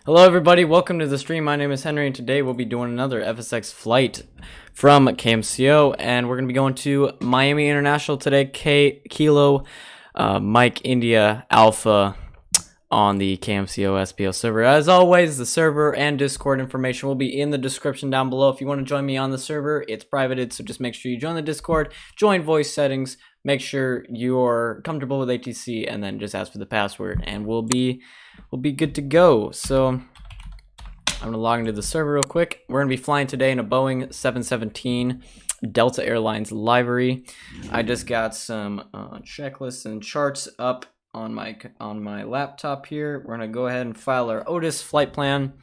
Hello everybody, welcome to the stream. My name is Henry and today we'll be doing another FSX flight from KMCO and we're going to be going to Miami International today, Kilo Mike India Alpha on the KMCO SPO server. As always, the server and Discord information will be in the description down below. If you want to join me on the server, it's privated, so just make sure you join the Discord, join voice settings, make sure you're comfortable with ATC, and then just ask for the password and we'll be good to go. So I'm gonna log into the server real quick. We're gonna be flying today in a Boeing 717 Delta Airlines livery. I just got some checklists and charts up on my laptop here. We're gonna go ahead and file our Otis flight plan,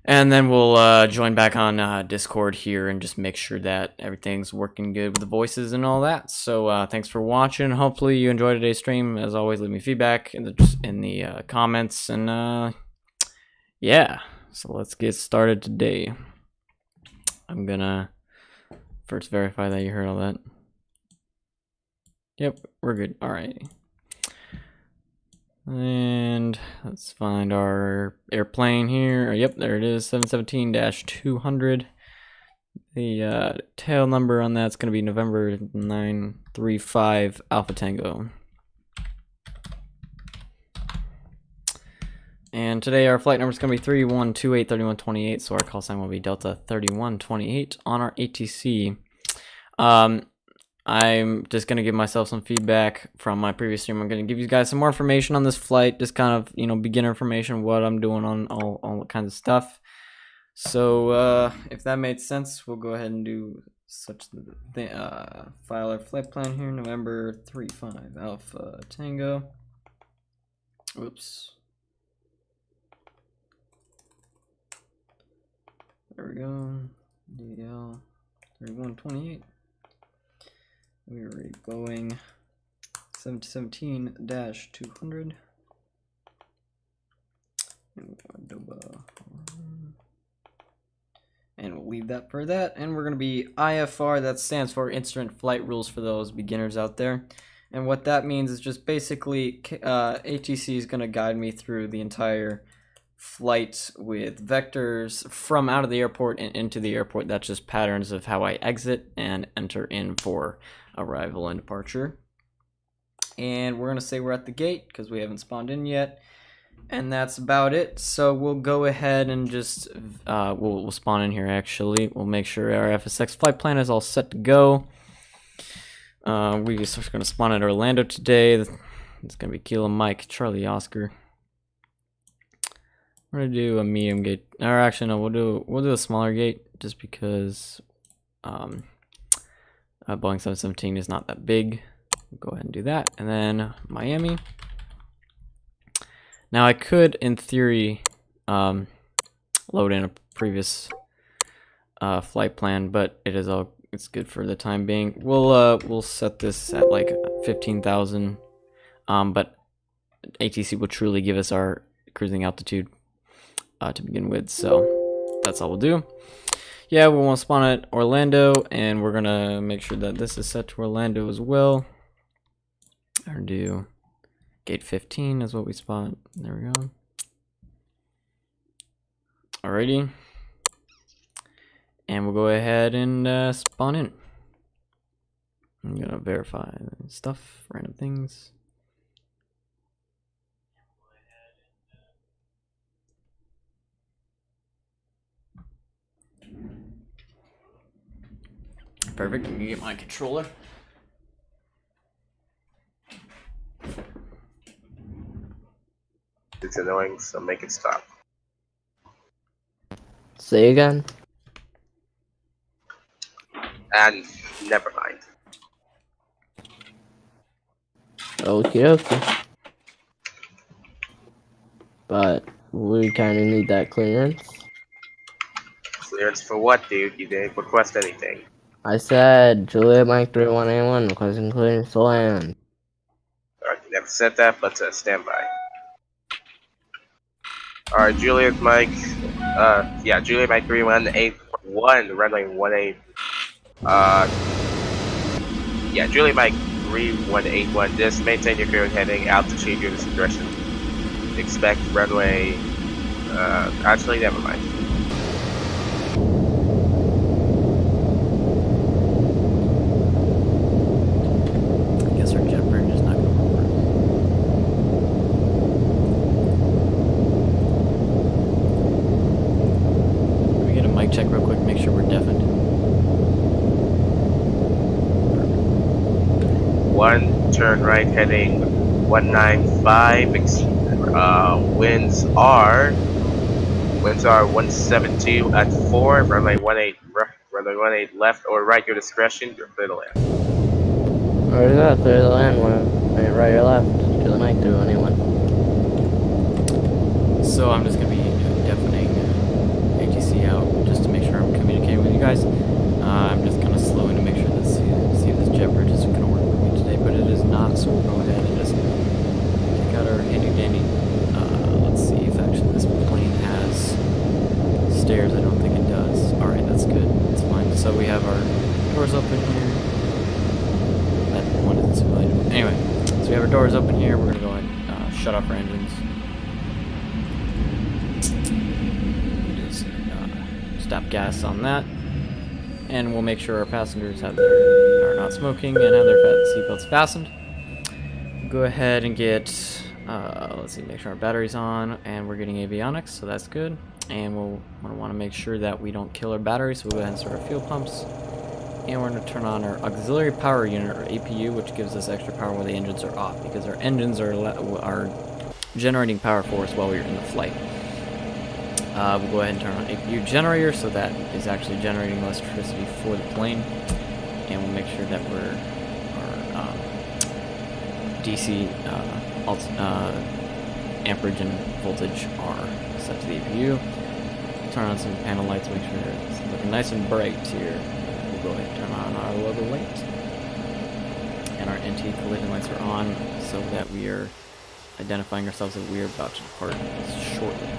and then we'll join back on Discord here and just make sure that everything's working good with the voices and all that. So thanks for watching. Hopefully you enjoyed today's stream. As always, leave me feedback in the comments, and yeah. So let's get started today. I'm gonna first verify that you heard all that. Yep, we're good. All right. And let's find our airplane here. Yep, there it is, 717-200. The tail number on that's going to be November 935 Alpha Tango. And today our flight number is going to be 3128-3128, so our call sign will be Delta 3128 on our ATC. I'm just going to give myself some feedback from my previous stream. I'm going to give you guys some more information on this flight, just kind of, beginner information, what I'm doing on all kinds of stuff. So if that made sense, we'll go ahead and do such file our flight plan here, November 35 Alpha Tango. Oops. There we go. DL 3128. We are going 717-200. And we'll leave that for that. And we're going to be IFR, that stands for Instrument Flight Rules for those beginners out there. And what that means is just basically ATC is going to guide me through the entire flight with vectors from out of the airport and into the airport. That's just patterns of how I exit and enter in for arrival and departure. And we're gonna say we're at the gate because we haven't spawned in yet, and that's about it. So we'll go ahead and just we'll spawn in here. Actually, we'll make sure our FSX flight plan is all set to go. We're just gonna spawn at Orlando today. It's gonna be Kilo Mike Charlie Oscar. We're gonna do a medium gate, or actually no, we'll do a smaller gate just because Boeing 717 is not that big. We'll go ahead and do that, and then Miami. Now I could, in theory, load in a previous flight plan, but it's good for the time being. We'll set this at like 15,000, but ATC will truly give us our cruising altitude to begin with, so that's all we'll do. Yeah, we want to spawn at Orlando, and we're gonna make sure that this is set to Orlando as well. Or do gate 15 is what we spot. There we go. Alrighty, and we'll go ahead and spawn in. I'm gonna verify stuff, random things. Perfect, I'm gonna get my controller. It's annoying, so make it stop. Say again. And never mind. Okay. But we kind of need that clearance. Clearance for what, dude? You didn't request anything. I said Juliet Mike 3181 requesting clearance to land. Alright, you never said that, but stand by. Alright, Juliet Mike, Juliet Mike 3181, runway 18. Juliet Mike 3181, just maintain your current heading, altitude, your direction. Expect runway Actually, never mind. I guess our jet bridge is not going to work. Let me get a mic check real quick, make sure we're deafened. One turn right heading 195. Winds are 172 at 4. Runway 18 left or right, your discretion. Your clear to land. Where's that? Clear the land. Right or left? Juliet Mike 321. So I'm just going to be deafening ATC out just to make sure I'm communicating with you guys. I'm just kind of slowing to make sure that see if this jet bridge is going to work with me today, but it is not, so we'll go ahead and just take out our handy dandy. Let's see if actually this plane has stairs. I don't think it does. Alright, that's good. That's fine. So we have our doors open here. That one isn't simulated. Anyway, so we have our doors open here. We're going to go ahead and shut off our engines. Just stop gas on that. And we'll make sure our passengers are not smoking and have their seatbelts fastened. Go ahead and get, let's see, make sure our battery's on, and we're getting avionics, so that's good. And we'll want to make sure that we don't kill our battery, so we'll go ahead and start our fuel pumps. And we're going to turn on our auxiliary power unit, or APU, which gives us extra power when the engines are off, because our engines are generating power for us while we're in the flight. We'll go ahead and turn on APU generator, so that is actually generating electricity for the plane. And we'll make sure that our DC amperage and voltage are set to the APU. Turn on some panel lights, make sure it's looking nice and bright here. We'll go ahead and turn on our logo light. And our NT collision lights are on, so that we are identifying ourselves that we are about to depart shortly.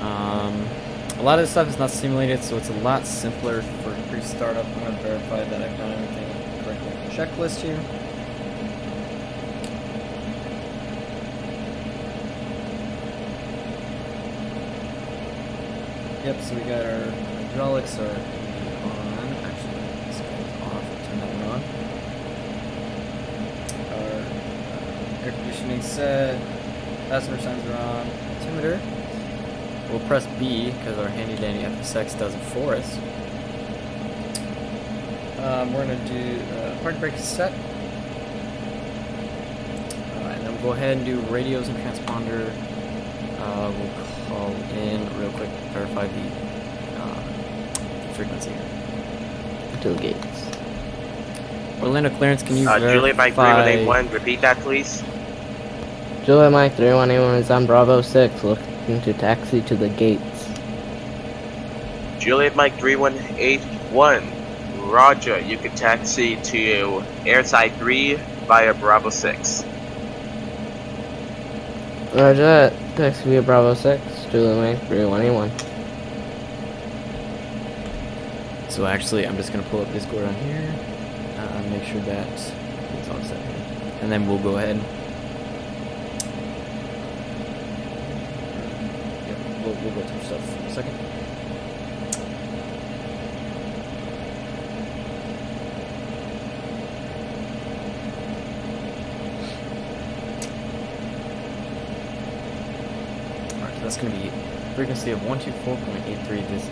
A lot of this stuff is not simulated, so it's a lot simpler for pre-startup. I'm going to verify that I've done everything correctly on the checklist here. Yep, so we got our hydraulics are on. Actually, this goes off. Turn that one on. Our air conditioning set. Passenger signs are on. Altimeter. We'll press B because our handy dandy FSX does it for us. We're going to do park brake set. And then we'll go ahead and do radios and transponder. We'll call in real quick, verify the frequency To the gates. Orlando clearance, can you verify? Juliet Mike 3181, repeat that please. Juliet Mike 3181 is on Bravo 6, looking to taxi to the gates. Juliet Mike 3181, roger, you can taxi to airside 3 via Bravo 6. Roger that. Taxi via Bravo 6, Juliet Mike 3181. So actually, I'm just going to pull up Discord on here, make sure that it's all set here. And then we'll go ahead. Yep, we'll go through stuff in a second. Alright, so that's going to be frequency of 124.83. This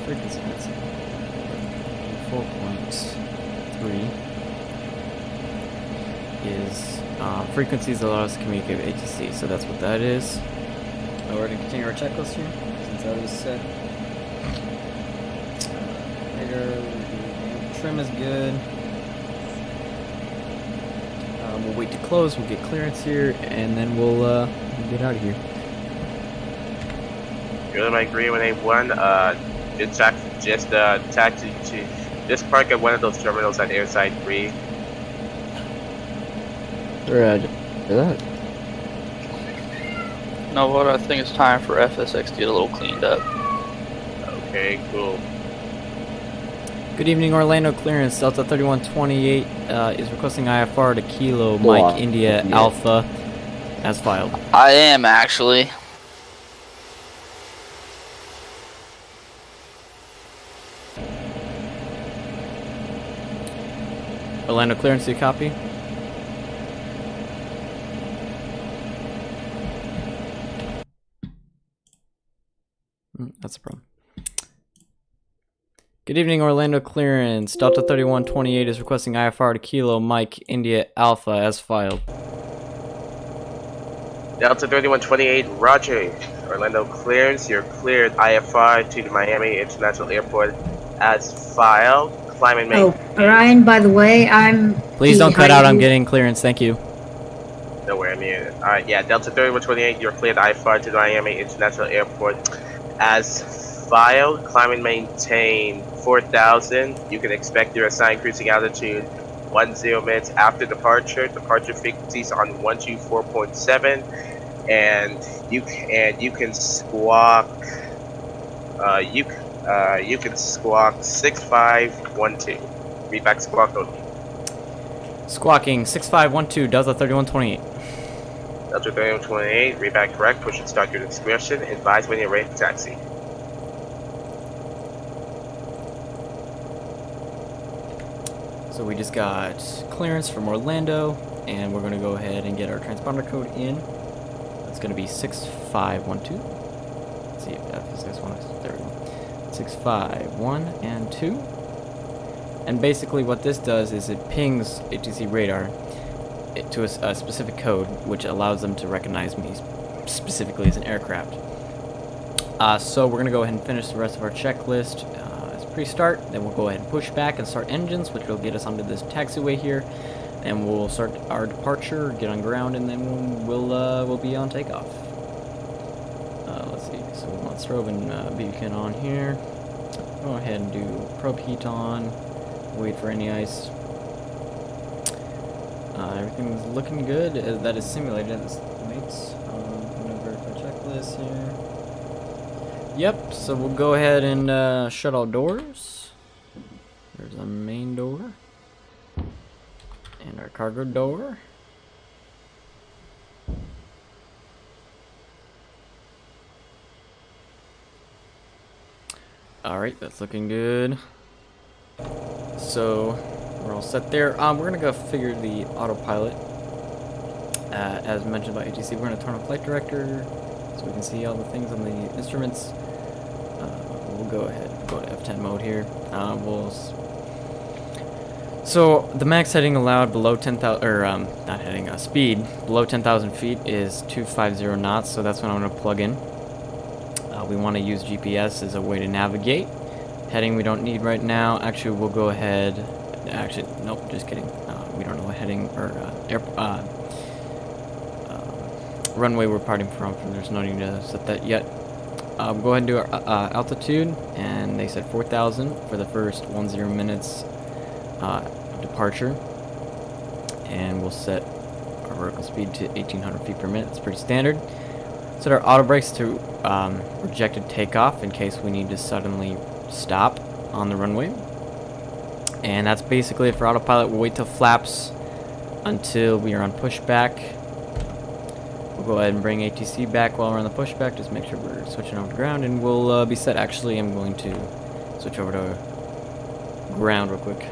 frequency, let's see, 4.3 is frequencies that allow us to communicate with ATC, so that's what that is. We're going to continue our checklist here, since that is set. Trim is good. We'll wait to close, we'll get clearance here, and then we'll get out of here. Juliet Mike 3181, taxi to just park at one of those terminals at airside 3. Roger that. No, what I think it's time for FSX to get a little cleaned up. Okay, cool. Good evening, Orlando clearance. Delta 3128 is requesting IFR to Kilo Mike India yeah. Alpha. as filed. I am actually. Orlando clearance, do you copy? That's a problem. Good evening, Orlando clearance. Delta 3128 is requesting IFR to Kilo Mike India Alpha as filed. Delta 3128, Roger. Orlando clearance. You're cleared IFR to the Miami International Airport as filed. Climb and Oh, make. Ryan, by the way, I'm. Please don't cut out. I'm behind you. getting clearance. Thank you. No way, I'm muted. Alright, yeah, Delta 3128, you're cleared IFR to the Miami International Airport as filed. Climb and maintain 4,000. You can expect your assigned cruising altitude 10 minutes after departure. Departure frequencies on 124.7, and you can squawk. You can squawk 6512. Read back squawk only. Squawking 6512 Delta 3128. Delta 3128, read back correct. Push and start your discretion. Advise when you're ready to taxi. So we just got clearance from Orlando, and we're going to go ahead and get our transponder code in. It's going to be 6512. Let's see if FSX one is there. We go. 651 and 2. And basically what this does is it pings ATC radar to a specific code, which allows them to recognize me specifically as an aircraft. So we're going to go ahead and finish the rest of our checklist as pre-start. Then we'll go ahead and push back and start engines, which will get us onto this taxiway here. And we'll start our departure, get on ground, and then we'll be on takeoff. Let's see. So we want strobe and beacon on here. Go ahead and do probe heat on. Wait for any ice. Everything's looking good. That is simulated as mates. I'm gonna verify checklist here. Yep. So we'll go ahead and shut all doors. There's our main door and our cargo door. All right, that's looking good. So we're all set there. We're gonna go figure the autopilot. As mentioned by ATC, we're gonna turn on flight director so we can see all the things on the instruments. We'll go ahead and go to F10 mode here. So the max heading allowed below 10,000, or not heading, speed below 10,000 feet is 250 knots. So that's what I'm gonna plug in. We want to use GPS as a way to navigate. Heading we don't need right now. Actually, we'll go ahead. Actually, nope, just kidding. We don't know what heading or runway we're parting from. There's no need to set that yet. We'll go ahead and do our altitude, and they said 4,000 for the first 10 minutes departure, and we'll set our vertical speed to 1,800 feet per minute. It's pretty standard. Set our auto brakes to rejected takeoff in case we need to suddenly stop on the runway. And that's basically it for autopilot. We'll wait till flaps until we are on pushback. We'll go ahead and bring ATC back while we're on the pushback. Just make sure we're switching over to ground, and we'll be set. Actually, I'm going to switch over to ground real quick.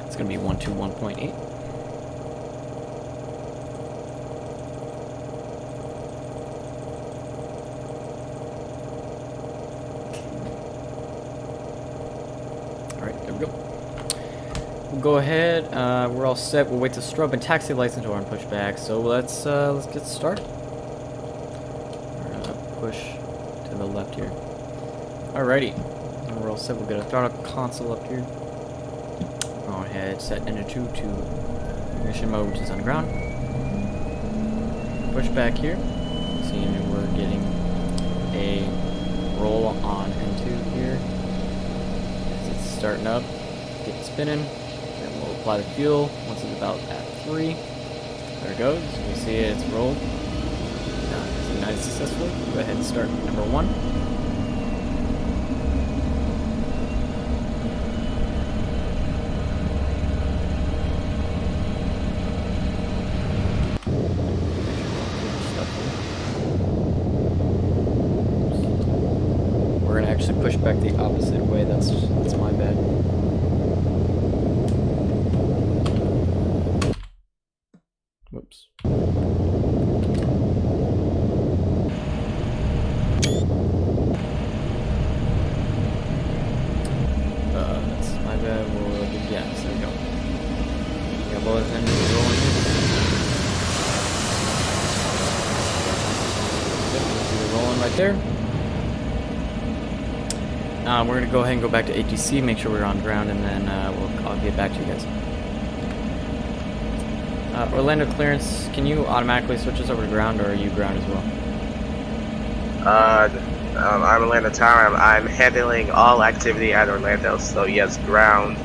It's going to be 121.8. Alright, there we go. We'll go ahead. We're all set. We'll wait to strobe and taxi lights until we're on pushback. So let's get started. We're going to push to the left here. Alrighty. We're all set. We'll get a throttle console up here. Go ahead, set Ender 2 to ignition mode, which is on ground. Push back here. Seeing that we're getting a roll on N2 here. As it's starting up, get spinning. Then we'll apply the fuel. Once it's about at 3, there it goes. You see it, it's rolled. It's ignited successfully. Go ahead and start number 1. We're gonna actually push back the opposite way. That's my bad. Whoops. That's my bad. We'll do gas. There we go. We got both engines rolling. Yep, we're rolling right there. We're gonna go ahead and go back to ATC, make sure we're on ground, and then I'll get back to you guys. Orlando clearance, can you automatically switch us over to ground, or are you ground as well? I'm Orlando Tower. I'm handling all activity at Orlando. So yes, ground.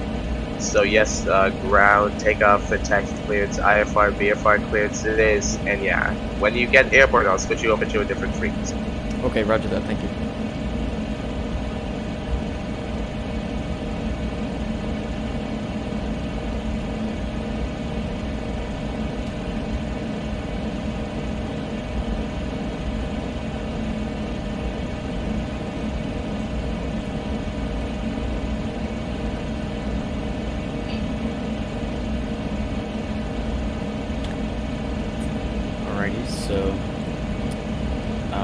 So yes, ground, takeoff, and taxi clearance, IFR, BFR clearance it is. And yeah, when you get airport, I'll switch you over to a different frequency. Okay, roger that. Thank you. Alrighty, so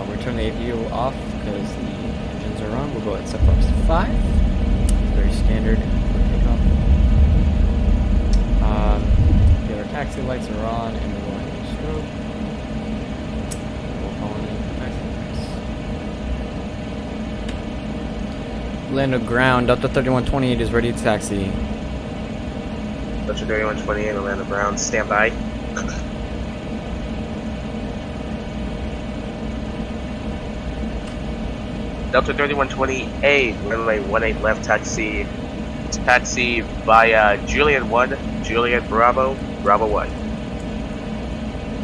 we'll turn the APU off because the engines are on. We'll go ahead and set flaps to 5. Very standard takeoff. The other taxi lights are on and we're going to strobe. We'll call in taxi lights. Orlando ground, Delta 3128 is ready to taxi. Delta 3128, Orlando ground, stand by. Delta 3128, runway 18 left, taxi via Juliet 1, Juliet Bravo, Bravo 1.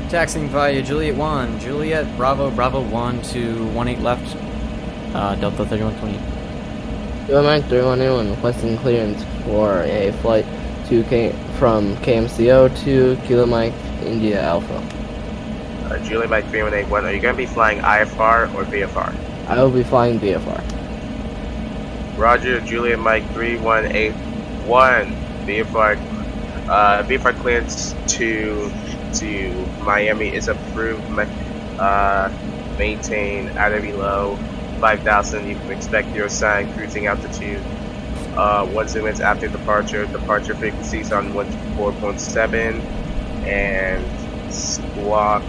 Taxiing via Juliet 1, Juliet Bravo, Bravo 1 to 18 left, Delta 3128. Mike 311 requesting clearance for a flight from KMCO to Kilo Mike India Alpha. Juliet Mike 3181, are you going to be flying IFR or VFR? I will be flying BFR. Roger, Juliet Mike 3181, VFR clearance to Miami is approved. Maintain at or below 5,000. You can expect your assigned cruising altitude. 1 minutes after departure. Departure frequencies on 14.7 and squawk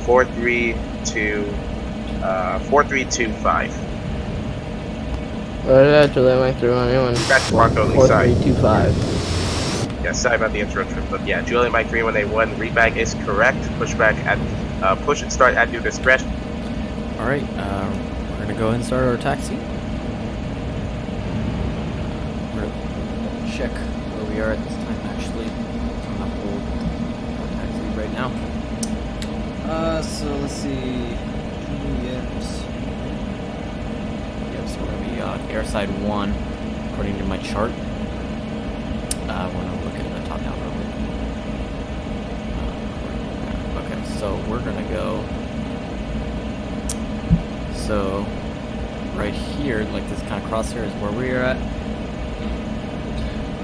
4325. Juliet Mike 311. That's squawk only, sorry. 4325. Yeah, sorry about the interruption, but yeah, Juliet Mike 3181, readback is correct. Pushback at push and start at your discretion. All right, we're gonna go ahead and start our taxi. We're gonna check where we are at this time. Actually, I'm not hold our taxi right now. So let's see. Yep, so we're gonna be airside 1, according to my chart. We're gonna look at the top down real quick. Okay, so we're gonna go. So right here, like this kind of crosshair is where we are at.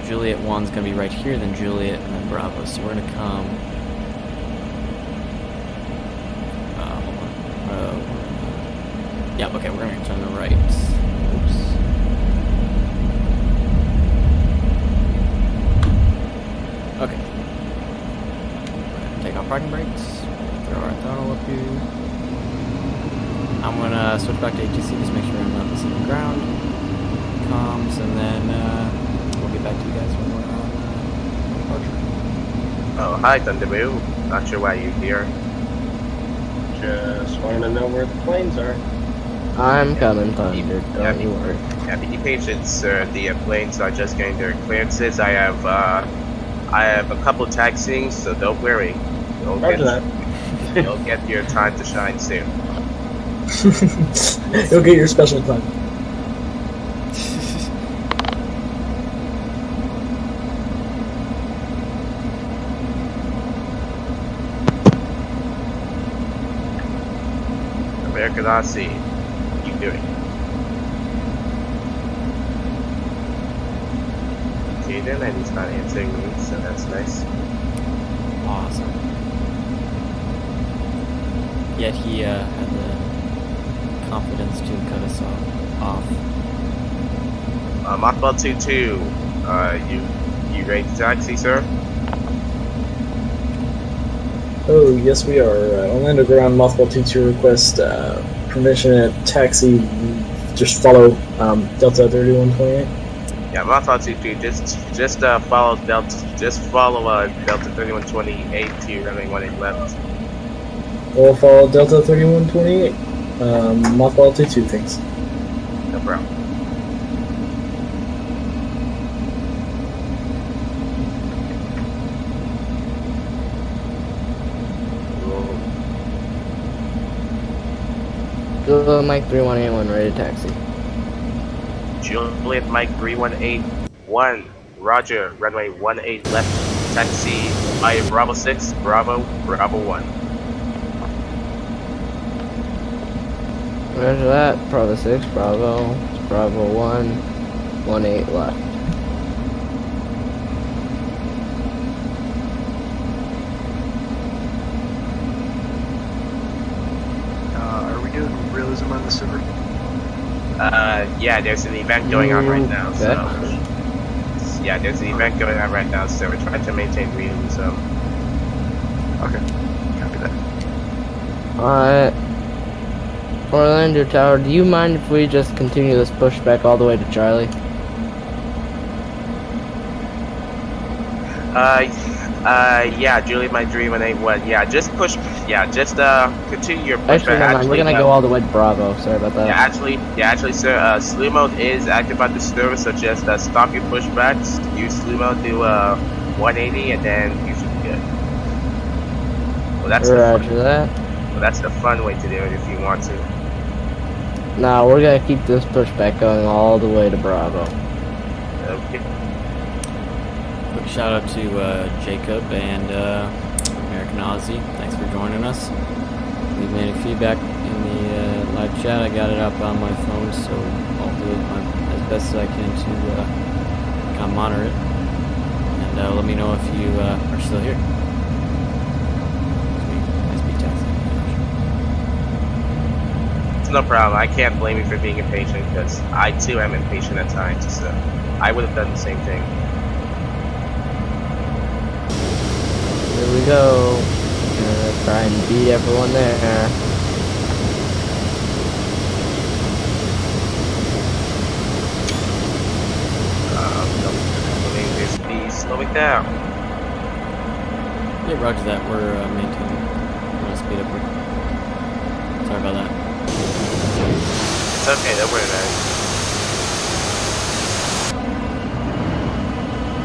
Juliet 1's gonna be right here, then Juliet, and then Bravo. So we're gonna come. Hold on. Yeah, okay, we're gonna turn the right. Oops. Okay. Take off parking brakes. Throw our throttle up here. I'm gonna switch back to ATC, just make sure I'm not missing the ground. Comms, and then we'll get back to you guys when we're on departure. Oh, hi, Thunderboo. Not sure why you're here. Just wanted to know where the planes are. I'm coming, Thunder. Don't you worry. Yeah, be patient, sir. The planes are just getting their clearances. I have a couple taxiings, so don't worry. You'll you'll get your time to shine soon. You'll get your special time. American Aussie, keep doing. Okay, then, and he's not answering me, so that's nice. Awesome. Yet he had the confidence to cut us off. Mothball 22, you ready to taxi, sir? Oh, yes, we are. Orlando Ground Mothball 22 request permission to taxi. Just follow Delta 3128. Yeah, Mothball 22, just follow Delta 3128 to runway 18 left. We'll follow Delta 3128. Mothball 22, thanks. No problem. Go Mike 3181, ready to taxi. Juliet Mike 3181, Roger, runway 18 left, taxi by Bravo 6, Bravo 1. Roger that. Bravo 6, Bravo 1, 18 left. Are we doing realism on the server? Yeah, there's an event going on right now, so... Okay. Yeah, there's an event going on right now, so we're trying to maintain realism. Okay, copy that. Alright. Orlando Tower, do you mind if we just continue this pushback all the way to Charlie? Yeah, Juliet Mike 3181, yeah, just push, continue your pushback. Actually, never mind. We're gonna go all the way to Bravo. Sorry about that. Yeah, actually, sir, slew mode is active on the server, so just stop your pushbacks, use slew mode to 180, and then you should be good. Well, that's the fun way to do it if you want to. No, we're gonna keep this pushback going all the way to Bravo. Okay. Quick shout out to Jacob and American Aussie. Thanks for joining us. Leave me any feedback in the live chat. I got it up on my phone, so I'll do it as best as I can to kind of monitor it. And let me know if you are still here. Nice beat taxi. It's no problem. I can't blame you for being impatient because I too am impatient at times. So I would have done the same thing. Here we go. Gonna try and beat everyone there. Slow it down. Yeah, roger that. We're maintaining. I'm gonna speed up. Sorry about that. It's okay. Don't worry about it.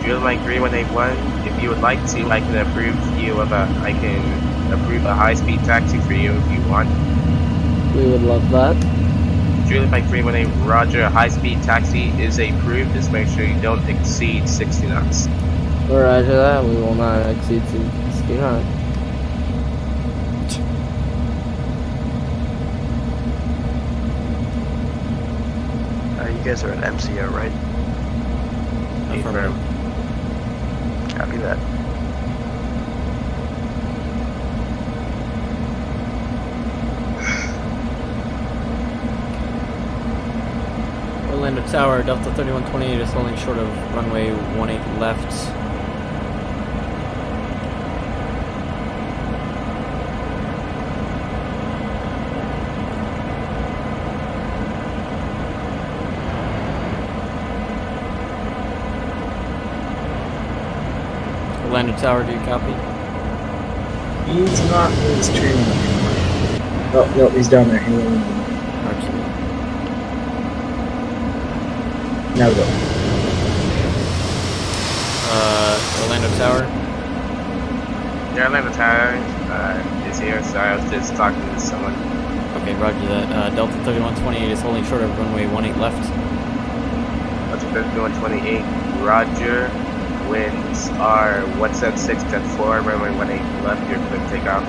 Juliet Mike 3181. If you would like to, I can approve a high-speed taxi for you if you want. We would love that. Juliet Mike 318, Roger, a high-speed taxi is approved. Just make sure you don't exceed 60 knots. Roger that. We will not exceed 60 knots. You guys are at MCO, right? Affirmative. Copy that. Orlando Tower, Delta 3128 is holding short of runway 18 left. Orlando Tower, do you copy? He's not in the stream anymore. Oh, no, he's down there. He went in. Archie. Now go. Orlando Tower. Yeah, Atlanta Tower is here. Sorry, I was just talking to someone. Okay, roger that. Delta 3128 is holding short of runway 18 left. Delta 3128, roger. Winds are 176 at 4, runway 18 left. You're clear to take off.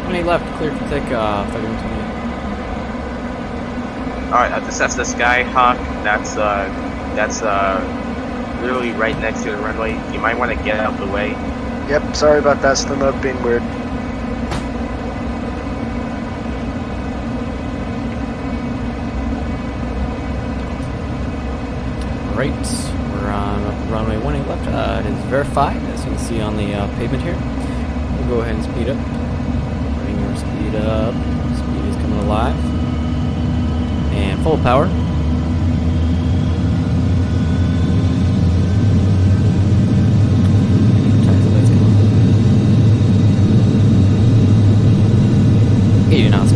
18 left, clear for takeoff, 3128. Alright, that's the Skyhawk. That's literally right next to the runway. You might want to get out of the way. Yep, sorry about that. Still not being weird. Right, we're on runway 18 left. It is verified, as you can see on the pavement here. We'll go ahead and speed up. Bring your speed up. Speed is coming alive. And full power.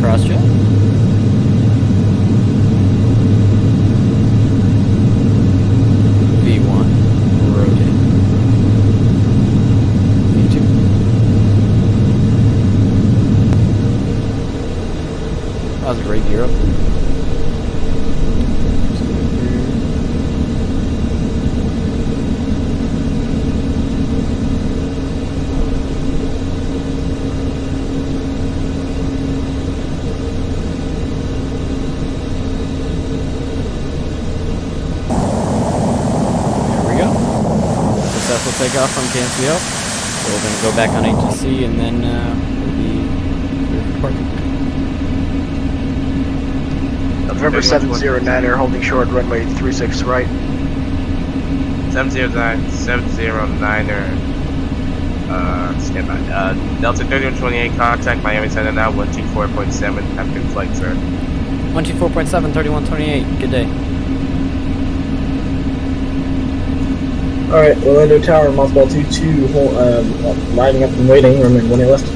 Cross jet. V1, rotate. V2. That was a great gear up. Successful takeoff from KMCO. So we're going to go back on HTC and then we'll be reporting. November 709er holding short, runway 36 right. 709er. Stand by. Delta 3128, contact Miami Center now. 124.7. Have a good flight, sir. 124.7, 3128. Good day. Alright, Orlando Tower, Mothball 22, lining up and waiting, runway 18 left.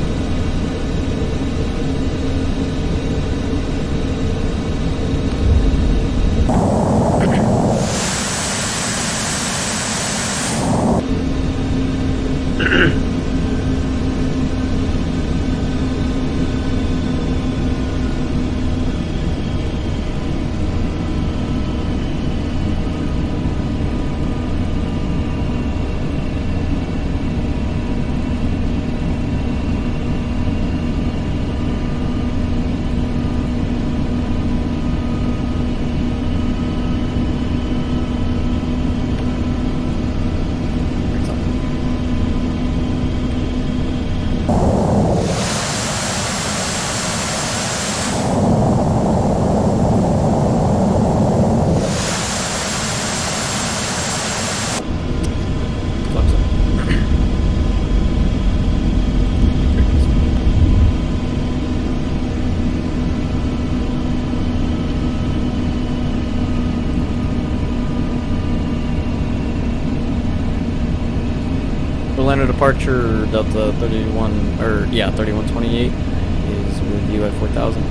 Orlando departure, Delta 3128 is with you at 4,000.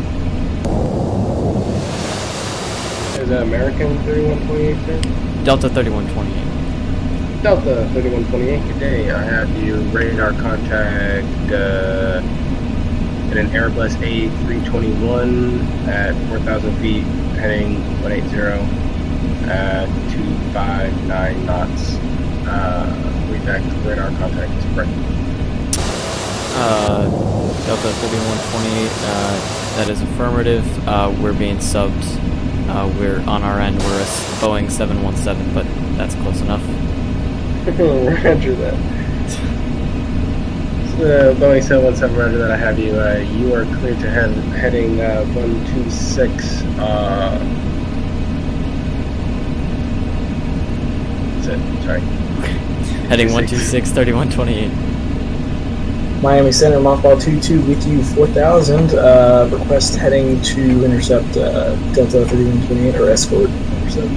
Is that American 3128, sir? Delta 3128. Delta 3128, good day. I have you radar contact in an Airbus A321 at 4,000 feet, heading 180 at 259 knots. Back to radar contact is correct. Delta 3128, that is affirmative. We're being subbed. We're on our end, we're a Boeing 717, but that's close enough. Roger that. Boeing 717, roger that. I have you. You are clear to heading 126. That's it. Sorry. Heading 126, 3128. Miami Center, Mothball 22 with you 4,000. Request heading to intercept Delta 3128 or escort intercept.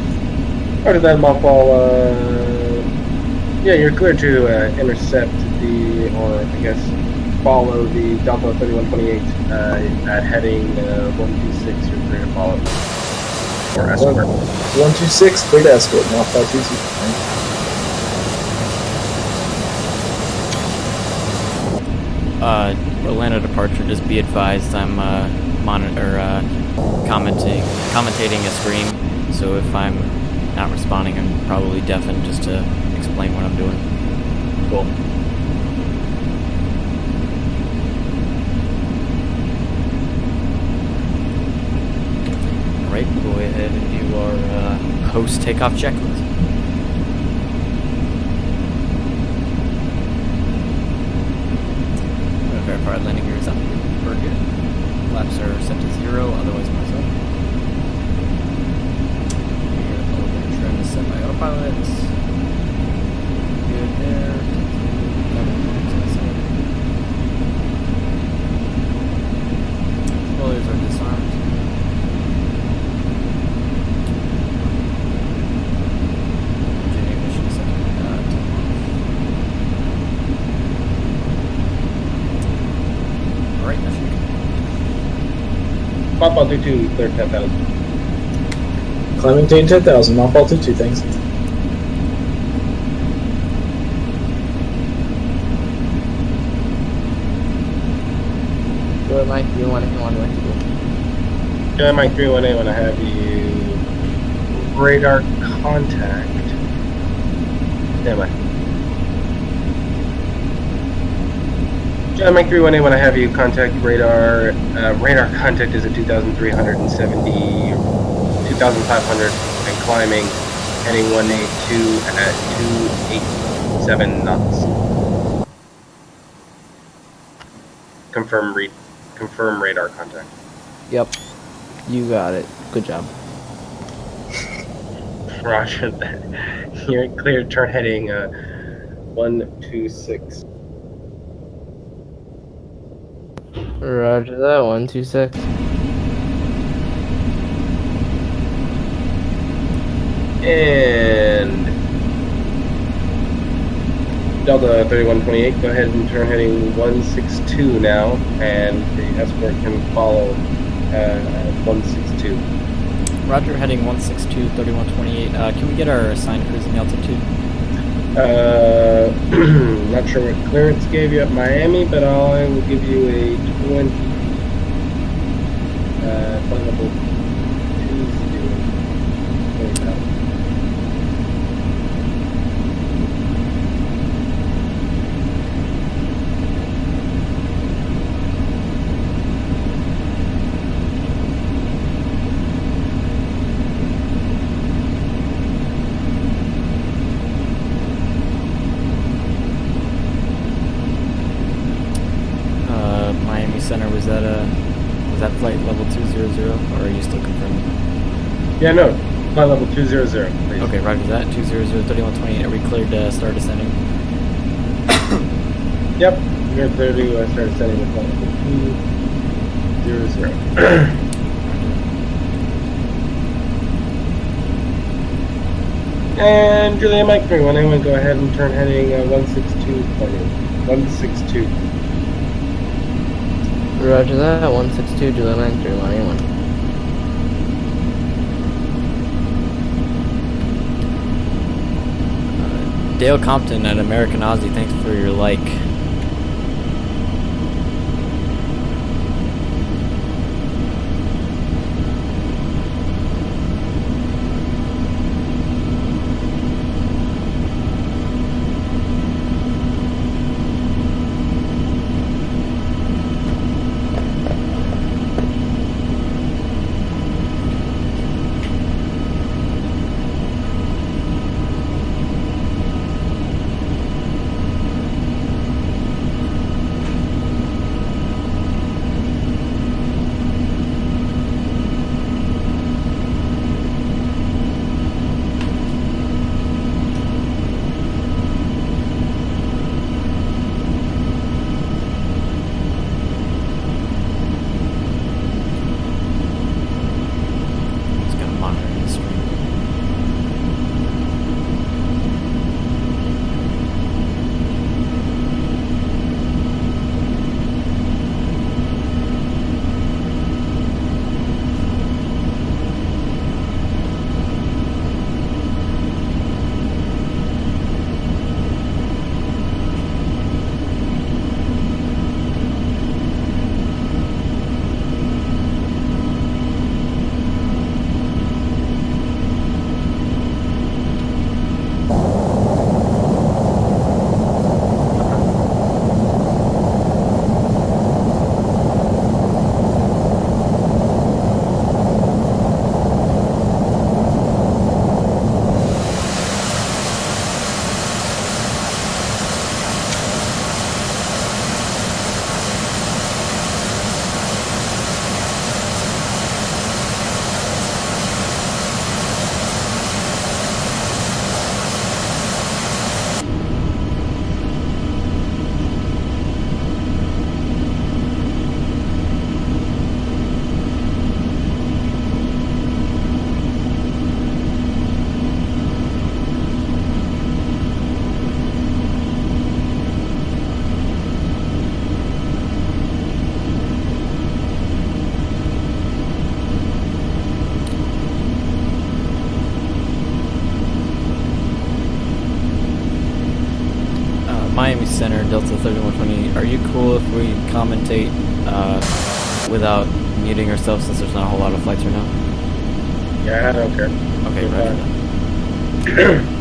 Part of that Mothball, yeah, you're clear to intercept or I guess follow the Delta 3128 at heading 126. You're clear to follow. for escort. 126, clear to escort, Mach 522. Orlando departure, just be advised I'm commentating a stream, so if I'm not responding, I'm probably deafened just to explain what I'm doing. Cool. Alright, we'll go ahead and do our host takeoff checklist. Verified landing gear is up. We're good. Flaps are set to 0, otherwise myself. Elevator trim is set by autopilot. Good there. Spoilers are disarmed. Engine ignition set to Alright, that should be good. Pop out 22, clear 10,000. Climbing to 10,000, Mach 22, thanks. Go ahead, Mike. You want to come on with you? Yeah, Mike 318 when I have you radar contact. Damn it. John Mike 318 when I have you contact radar. Radar contact is at 2,370, 2,500 and climbing, heading 182 at 287 knots. Confirm radar contact. Yep. You got it. Good job. Roger that. You're clear. Turn heading 126. Roger that. 126. And Delta 3128, go ahead and turn heading 162 now, and the escort can follow 162. Roger, heading 162, 3128. Can we get our assigned cruising altitude? Not sure what clearance gave you at Miami, but I will give you a 20. Flight level 20,000. Miami Center, was that flight level 200, or are you still confirming? Yeah, no. Flight level 200, please. Okay, roger that. 200, 3128. Are we cleared to start descending? Yep. You're clear to start descending with flight level 200. And Julia Mike 318, go ahead and turn heading 162. 162. Roger that. 162. Juliet 9311. Dale Compton at American Aussie, thanks for your like. Miami Center, Delta 3120. Are you cool if we commentate without muting ourselves since there's not a whole lot of flights right now? Yeah, I don't care. Okay, roger that.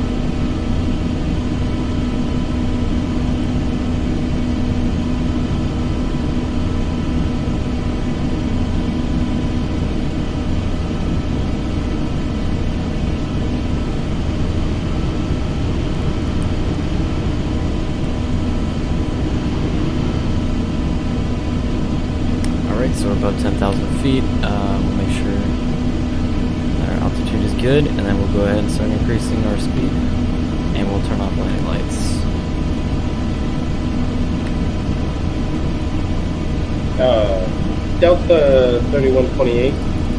Alright, so we're about 10,000 feet. We'll make sure that our altitude is good, and then we'll go ahead and start increasing our speed. And we'll turn off landing lights. Delta 3128,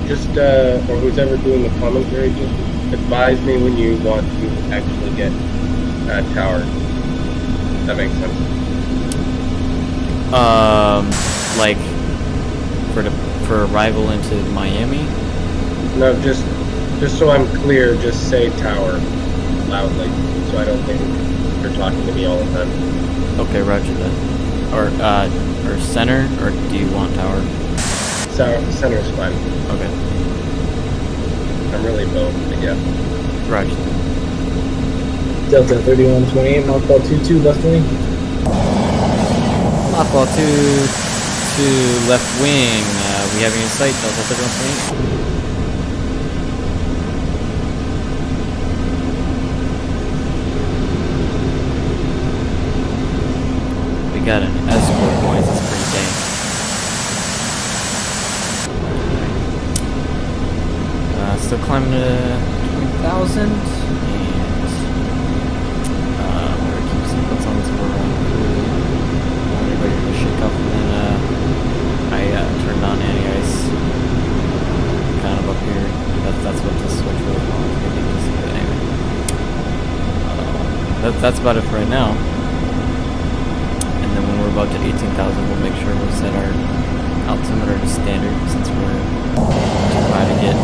just, or who's ever doing the commentary, just advise me when you want to actually get tower. That makes sense. Like for arrival into Miami. No, just so I'm clear, just say tower loudly, so I don't think you're talking to me all the time. Okay, roger that. Or center, or do you want tower? Center's fine. Okay, I'm really both, but yeah. roger. Delta 3128, Mothball 22, left wing. Mothball 2 to left wing. We have you in sight, Delta 3128. We got an escort, boys. That's pretty dang. Still climbing to 20,000, and we're gonna keep seatbelts on so we're everybody to shake up, and then I turned on anti-ice kind of up here. That's what this switch was on. Anyway, that's about it for right now. And then when we're about to 18,000, we'll make sure we set our altimeter to standard since we're trying to get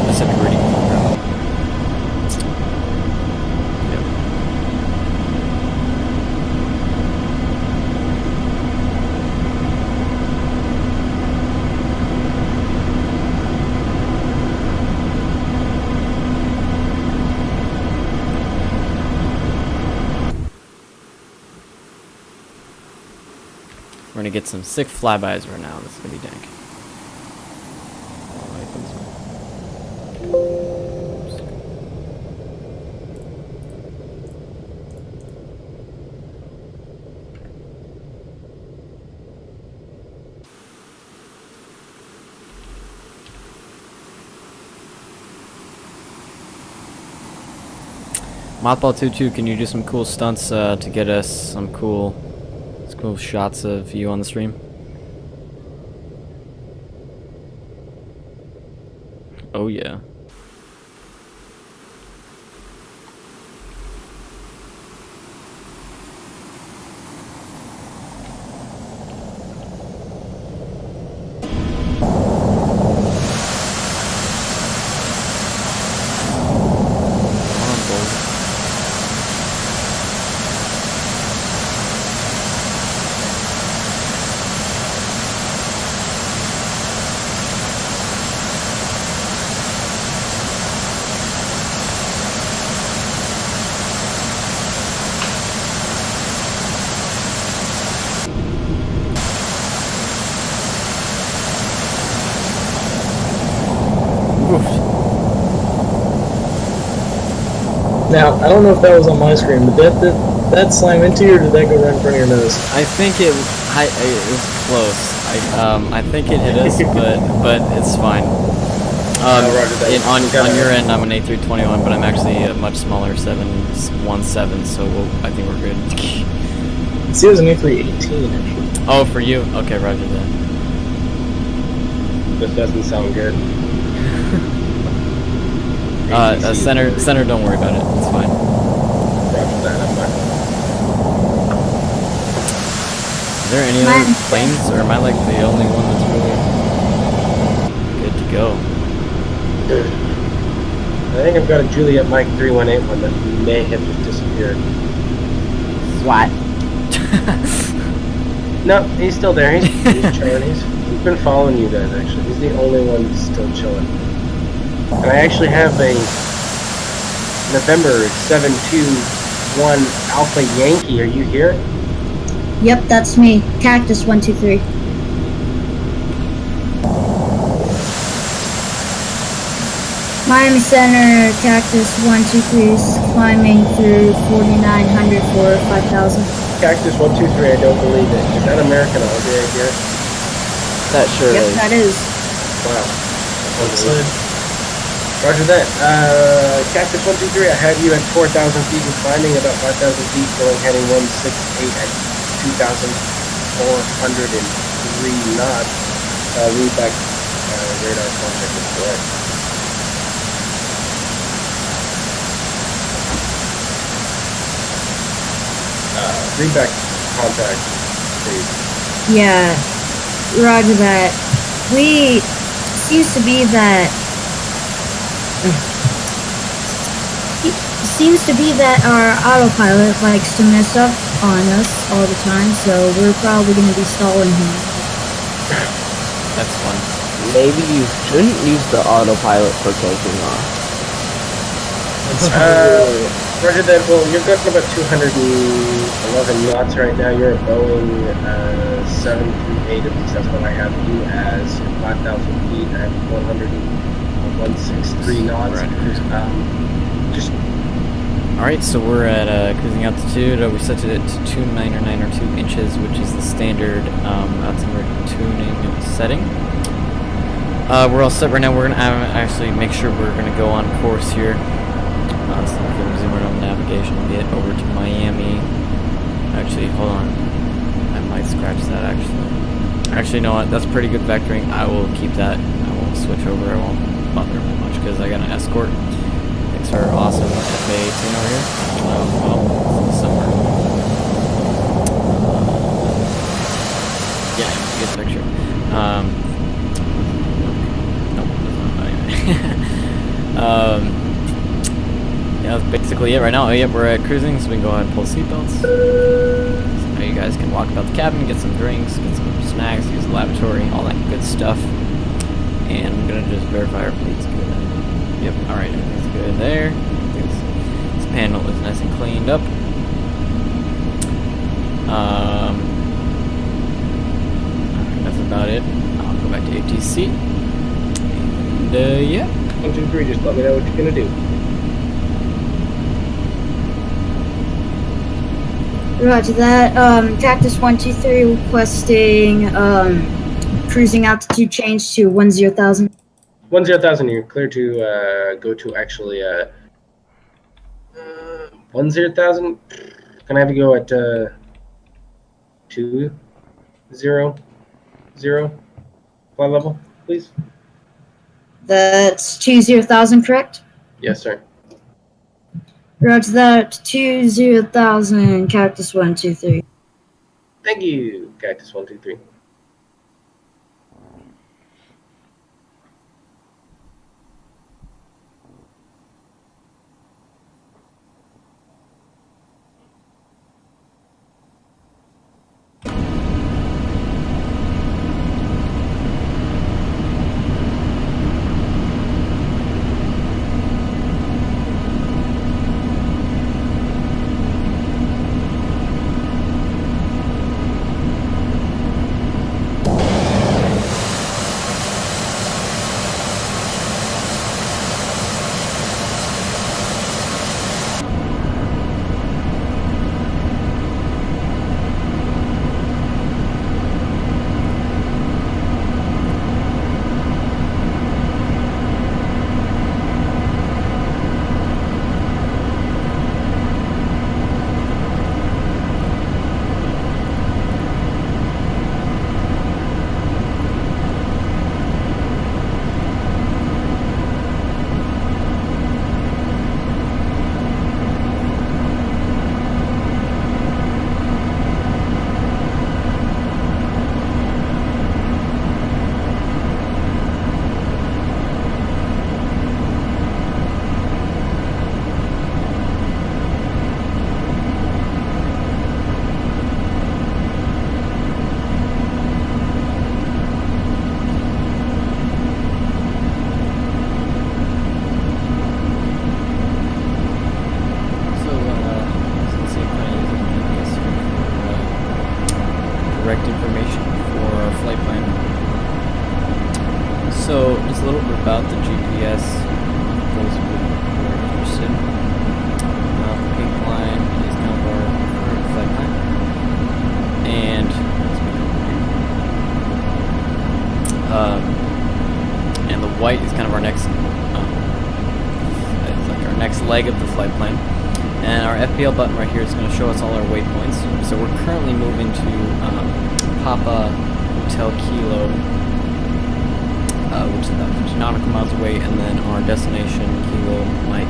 specific reading from the ground. Yep. We're gonna get some sick flybys right now. This is gonna be dank. Mothball 22, can you do some cool stunts to get us some cool shots of you on the stream? Oh yeah. Now, I don't know if that was on my screen, but did that slam into you, or did that go right in front of your nose? I think it was close. I think it hit us, but it's fine. On your end, I'm an A321, but I'm actually a much smaller 717, so I think we're good. See, it was an A318 actually. Oh, for you? Okay, roger that. This doesn't sound good. Center, don't worry about it. It's fine. Roger that, I'm fine. Is there any other planes, or am I like the only one that's really good to go? I think I've got a Juliet Mike 318 one that may have just disappeared. What? No, he's still there. He's chilling. He's been following you guys, actually. He's the only one still chilling. And I actually have a November 721 Alpha Yankee. Are you here? Yep, that's me. Cactus 123. Miami Center, Cactus 123 is climbing through 4,900 for 5,000. Cactus 123, I don't believe it. Is that American Holiday I hear? That sure Yep, is. that is. Wow. Excellent. Roger that. Cactus 123, I have you at 4,000 feet and climbing about 5,000 feet, going heading 168 at 2,403 knots. Read back radar contact is correct. Read back contact, please. Yeah, roger that. Seems to be that our autopilot likes to mess up on us all the time, so we're probably going to be stalling him. That's fun. Maybe you shouldn't use the autopilot for taking off. Roger that. Well, you're going about 211 knots right now. You're a Boeing 738, at least that's what I have you as. 5,000 feet at 163 knots. Just Alright, so we're at cruising altitude. We set it to 2,992 inches, which is the standard altimeter tuning setting. We're all set right now. We're going to actually make sure we're going to go on course here. So we can zoom in on navigation and get over to Miami. Actually, hold on. I might scratch that, actually. You know what? That's pretty good vectoring. I will keep that. I won't switch over. I won't bother too much because I got an escort. Thanks for awesome FA-18 over here. Well, it's somewhere. Yeah, good picture. Nope, that's not anyway. Yeah, that's basically it right now. Oh, yep, we're at cruising, so we can go ahead and pull seatbelts. So now you guys can walk about the cabin, get some drinks, get some snacks, use the lavatory, all that good stuff. And I'm gonna just verify our plate's good. Yep, alright, everything's good there. This panel is nice and cleaned up. Alright, that's about it. I'll go back to ATC. And yeah. 1, 2, 3, just let me know what you're gonna do. Roger that. Cactus 123 requesting cruising altitude change to 10,000. 10,000, you're clear to go to actually 10,000. Can I have you go at 200 flight level, please? That's 20,000, correct? Yes, sir. Roger that. 20,000, Cactus 123. Thank you, Cactus 123. direct information for our flight plan. So, just a little bit about the GPS, those who are interested. The pink line is kind of our current flight plan. And, and the white is kind of our next, it's like our next leg of the flight plan. And our FPL button right here is going to show us all our waypoints. So we're currently moving to Papa Hotel Kilo, which is about 50 nautical miles away, and then our destination Kilo Mike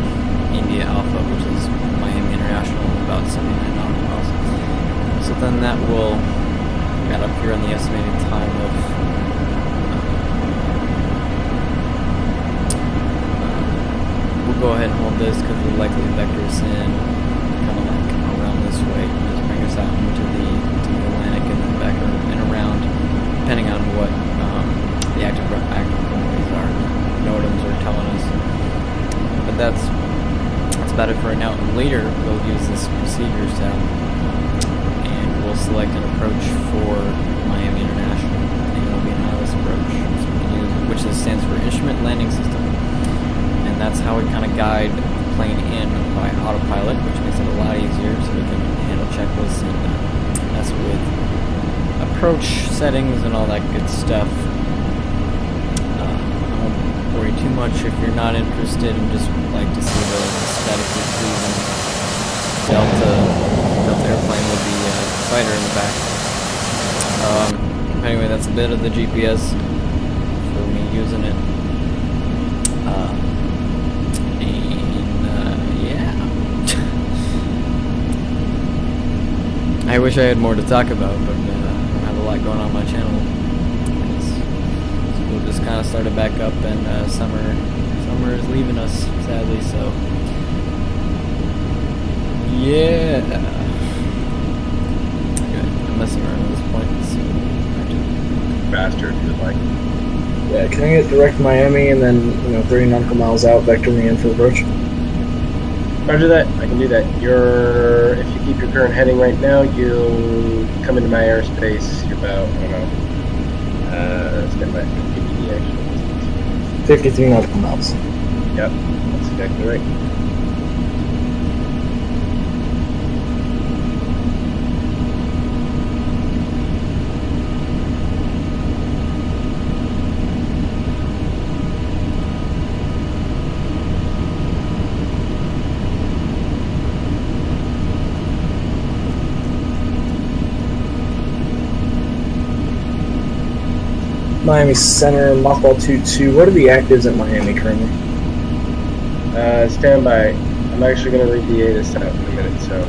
India Alpha, which is Miami International, about 79 nautical miles. So then that will add up here on the estimated time of we'll go ahead and hold this because the likely vector is in kind of like around this way. Just bring us out into the Atlantic and then back and around, depending on what the active runways are, NOTAMs are telling us. But that's about it for right now. And later we'll use this procedures tab and we'll select an approach for Miami International, and it'll be an ILS approach, so we can use, which stands for Instrument Landing System. And that's how we kind of guide the plane in by autopilot, which makes it a lot easier, so we can handle checklists and mess with approach settings and all that good stuff. I won't bore you too much if you're not interested and just like to see the statically cruising Delta airplane with the fighter in the back. Anyway, that's a bit of the GPS for me using it. I wish I had more to talk about, but I don't have a lot going on my channel. School just kind of started back up, and summer is leaving us, sadly. So, yeah. Good. I'm messing around at this point. So, Faster if you'd like. Yeah, can I get direct Miami and then 30 nautical miles out, vector me in for the approach? Roger that. I can do that. If you keep your current heading right now, you'll come into my airspace. You're about, stand by. Give me the actual distance. 53 nautical miles. Yep, that's exactly right. Miami Center, Mothball 2-2. What are the actives at Miami currently? Stand by. I'm actually going to read the ATIS out in a minute, so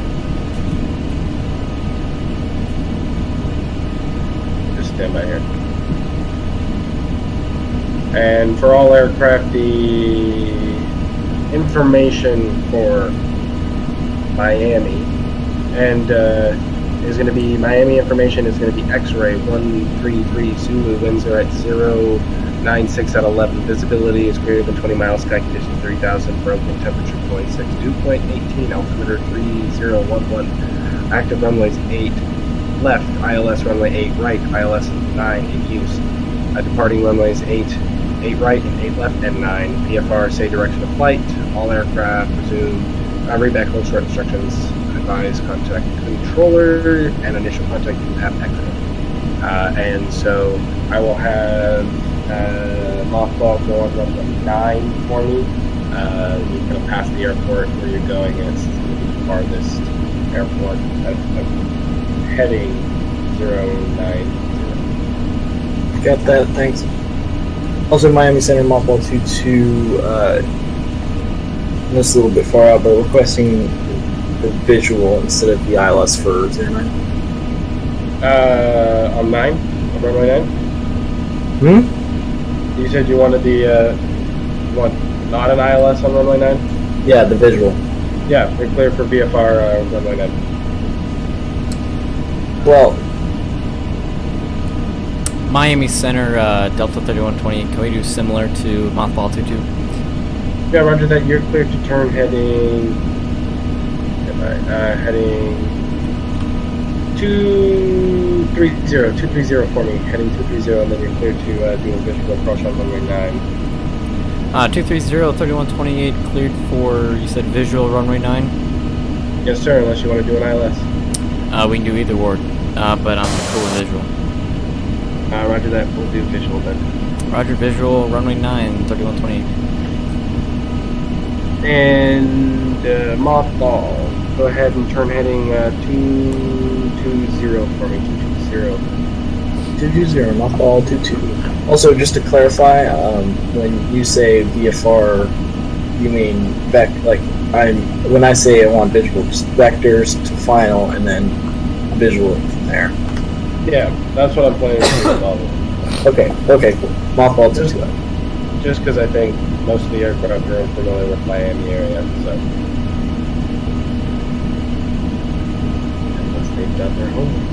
just stand by here. And for all aircraft, the information for Miami and is going to be Miami information is going to be X-ray 133 Zulu, winds are at 096 at 11, visibility is greater than 20 miles, sky conditions 3000, broken temperature 0.6, dew point 18, altimeter 3011, active runways 8 left, ILS runway 8 right, ILS 9 in use, departing runways 8 right and 8 left and 9, PFR say direction of flight, all aircraft resume, read back hold short instructions, advise contact controller and initial contact at exit. And so I will have mothball go on runway 9 for me. You're going to pass the airport where you're going, and it's going to be the farthest airport of heading 090. Got that, thanks. Also, Miami Center, Mothball 2-2. This is a little bit far out, but requesting the visual instead of the ILS for 09. On 9? On runway 9? You said you wanted the, not an ILS on runway 9? Yeah, the visual. Yeah, we're clear for VFR runway 9. Well, Miami Center, Delta 3120, can we do similar to Mothball 22? Yeah, roger that. You're clear to turn heading 2-3 230 for me, heading 230, and then you're clear to do a visual approach on runway 9. 230, 3128 cleared for, you said visual runway 9? Yes, sir, unless you want to do an ILS. We can do either or, but I'm cool with visual. Roger that, we'll do visual then. Roger, visual, runway 9, 3128. And mothball, go ahead and turn heading 220 for me, 220. 220, mothball 22. Also, just to clarify, when you say VFR, you mean when I say I want visual, just vectors to final and then visual from there. Yeah, that's what I'm planning to do. Okay, cool. Mothball 22. Just because I think most of the aircraft are unfamiliar with Miami area, so. Unless they've done their homework.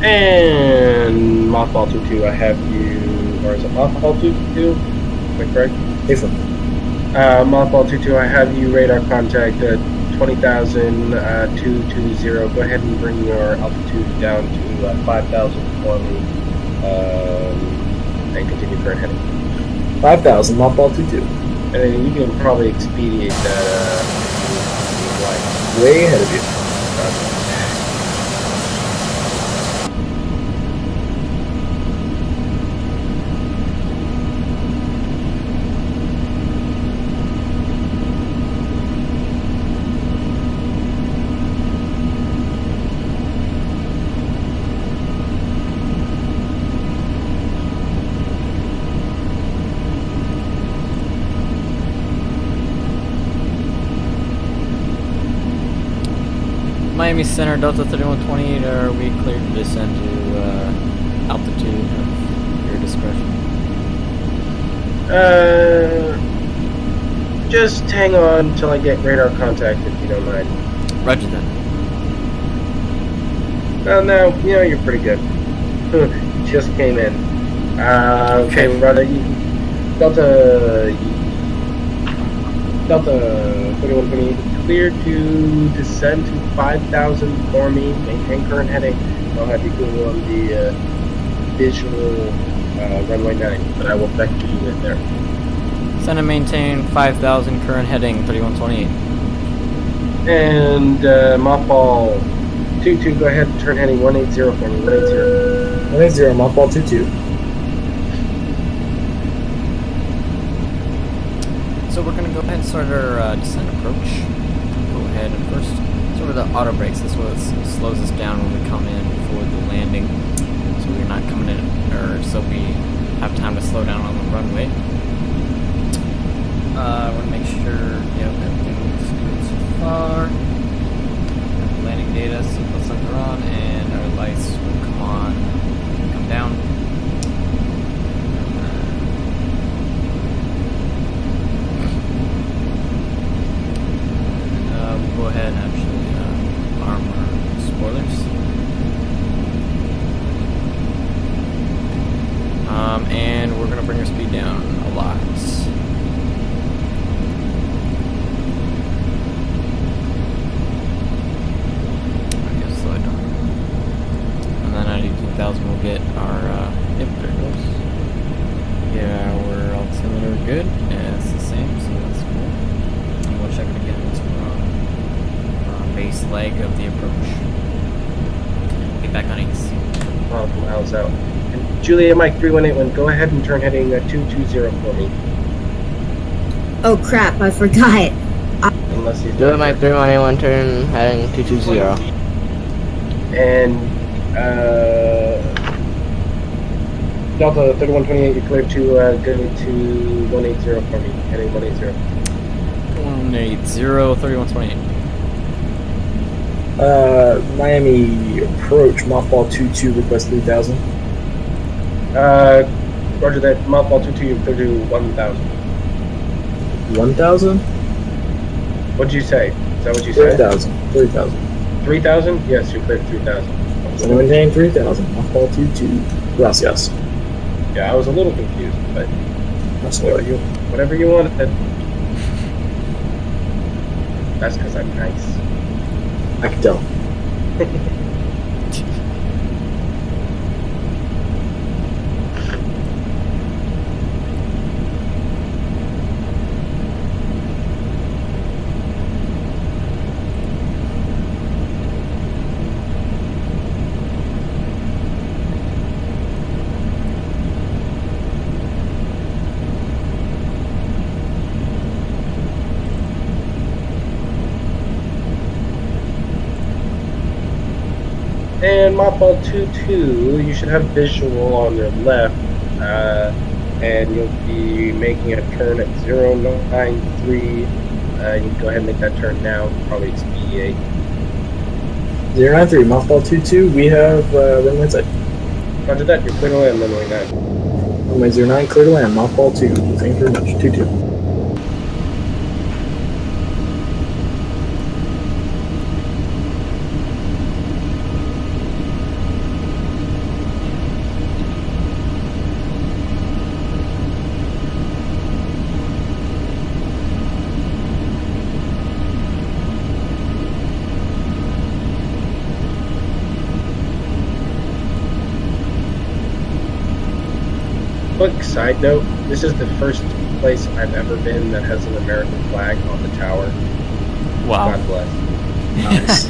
And Mothball 22, I have you, or is it Mothball 22? Am I correct? Different. Mothball 22, I have you radar contact 20,000, 220. Go ahead and bring your altitude down to 5,000 for me, and continue current heading. 5,000, mothball 22. And then you can probably expedite that Way ahead of you. Miami Center, Delta 3128, are we cleared to descend to altitude of your discretion? Just hang on until I get radar contact if you don't mind. Roger that. Well, no, you're pretty good. Just came in. Okay, brother. Delta 3128, clear to descend to 5,000 for me. Maintain current heading. I'll have you go on the visual runway 9, but I will vector you in there. Send and maintain 5,000, current heading 3128. And mothball 22, go ahead and turn heading 180 for me. 180. 180, mothball 22. So we're going to go ahead and start our descent approach. Go ahead and first sort of the auto brakes. This is what slows us down when we come in for the landing. So we're not coming in, so we have time to slow down on the runway. I want to make sure, everything looks good so far. Landing data, seatbelt signs are on, and our lights will come down. We'll go ahead and actually arm our spoilers. And we're going to bring our speed down a lot. And then at 18,000 we'll get our, yep, there it goes. Yeah, our altimeter good. Yeah, it's the same, so that's cool. And we'll check it again once we're on base leg of the approach. Get back on AC. Miles out. And Julia Mike 3181, go ahead and turn heading 220 for me. Oh crap, I forgot. Unless you Julia Mike 3181, turn heading 220. And Delta 3128, you're clear to go to 180 for me. Heading 180. 180, 3128. Miami approach, mothball 22, request 3,000. Roger that, mothball 22, you're clear to 1,000. 1,000? What'd you say? Is that what you said? 3,000. 3,000. 3,000? Yes, you're clear to 3,000. So maintain 3,000, mothball 22. Gracias. Yeah, I was a little confused, but That's whatever you wanted. That's because I'm nice. I can tell. And Mothball 2-2, you should have visual on your left, and you'll be making a turn at 093. You can go ahead and make that turn now, probably expedite. 093, mothball 22, we have runway set. Roger that, you're clear to land, runway 9. Runway 09, clear to land, mothball 2. Thank you very much. 22. Quick side note, this is the first place I've ever been that has an American flag on the tower. Wow. God bless. Nice.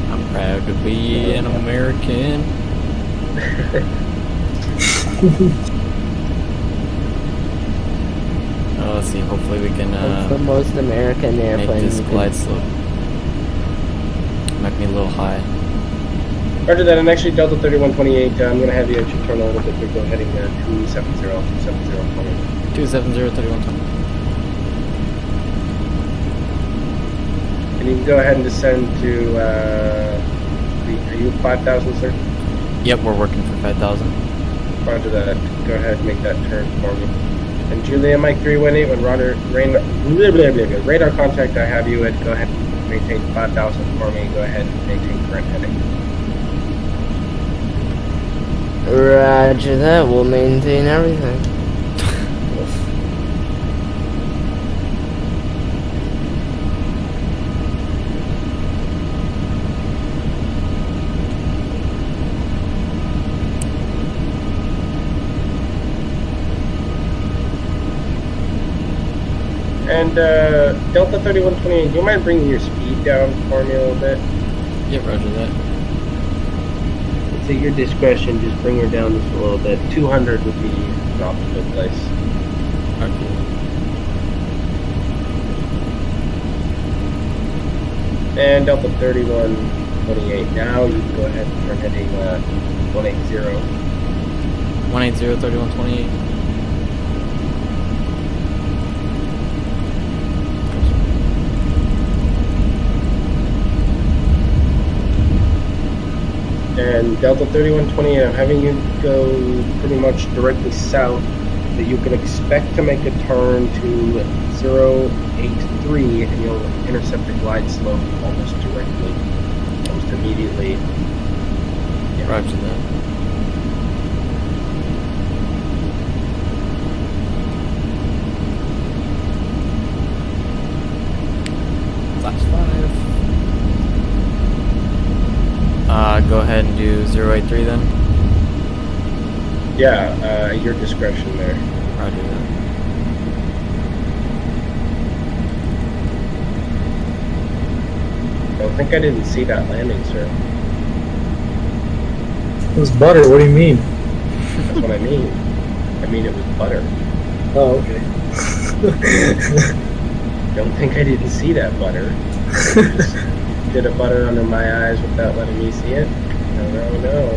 I'm proud to be an American. Oh, let's see. Hopefully we can It's the most American make airplane. this you glide can- slope. Might be a little high. Roger that, and actually Delta 3128, I'm going to have you actually turn a little bit quick, go heading 270, 270, 270 3120. and you can go ahead and descend to, are you 5,000, sir? Yep, we're working for 5,000. Roger that, go ahead and make that turn for me. And Julia, Mike 318, when radar contact I have you at, go ahead and maintain 5,000 for me, go ahead and maintain current heading. Roger that, we'll maintain everything. And Delta 3128, do you mind bringing your speed down for me a little bit? Yep, roger that. It's at your discretion, just bring her down just a little bit. 200 would be an optimal place. Roger. And Delta 3128, now you can go ahead and turn heading 180. 180 3128. And Delta 3128, I'm having you go pretty much directly south, that you can expect to make a turn to 083, and you'll intercept the glide slope almost directly, almost immediately. Yeah. Roger that. Flash 5. Go ahead and do 083 then. Yeah, your discretion there. Roger that. I don't think I didn't see that landing, sir. It was butter, what do you mean? That's what I mean. I mean it was butter. Oh, okay. Don't think I didn't see that butter. Just did a butter under my eyes without letting me see it. No.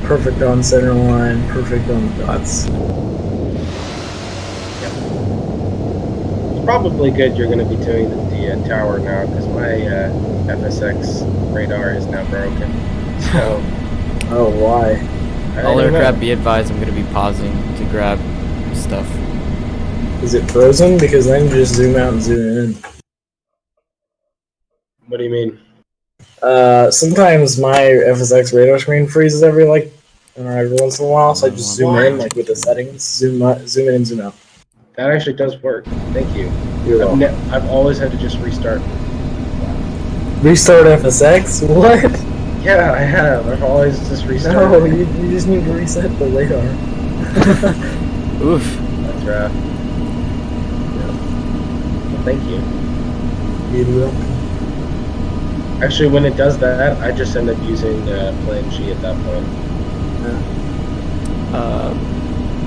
Perfect on center line, perfect on the dots. It's probably good you're going to be doing the tower now, because my FSX radar is now broken. So, Oh, why? I All don't know. aircraft be advised, I'm going to be pausing to grab stuff. Is it frozen? Because then you just zoom out and zoom in. What do you mean? Sometimes my FSX radar screen freezes every once in a while, so I just zoom in like with the settings, zoom in and zoom out. That actually does work. Thank you. You're welcome. I've always had to just restart. Restart FSX? What? Yeah, I have. I've always just restarted. No, you just need to reset the radar. Oof. That's rough. Yeah. Well, thank you. You're welcome. Actually, when it does that, I just end up using Plan G at that point.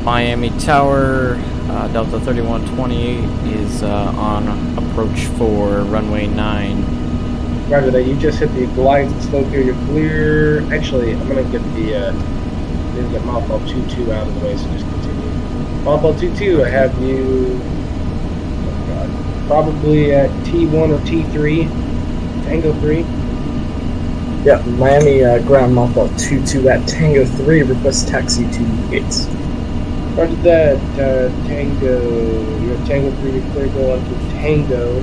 Miami Tower, Delta 3128 is on approach for runway 9. Roger that. You just hit the glide slope here. You're clear. Actually, I'm gonna get the maybe get mothball 22 out of the way. So just continue. Mothball 22, I have you. Oh God. Probably at T1 or T3. Tango 3. Yeah, Miami ground mothball 22 at Tango 3. Request taxi to gates. Roger that. Tango. You're at Tango 3. You're clear. Go onto Tango.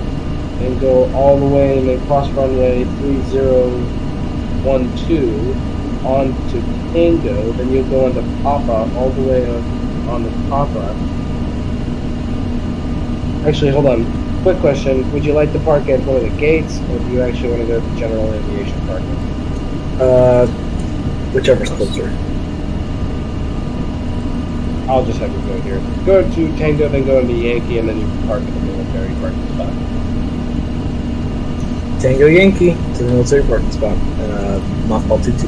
And go all the way and then cross runway 3012 onto Tango. Then you'll go into Papa all the way on the Papa. Actually, hold on. Quick question. Would you like to park at one of the gates, or do you actually want to go to the general aviation parking? Whichever's closer. I'll just have you go here. Go to Tango, then go into Yankee, and then you can park at the military parking spot. Tango Yankee to the military parking spot. Mothball 22.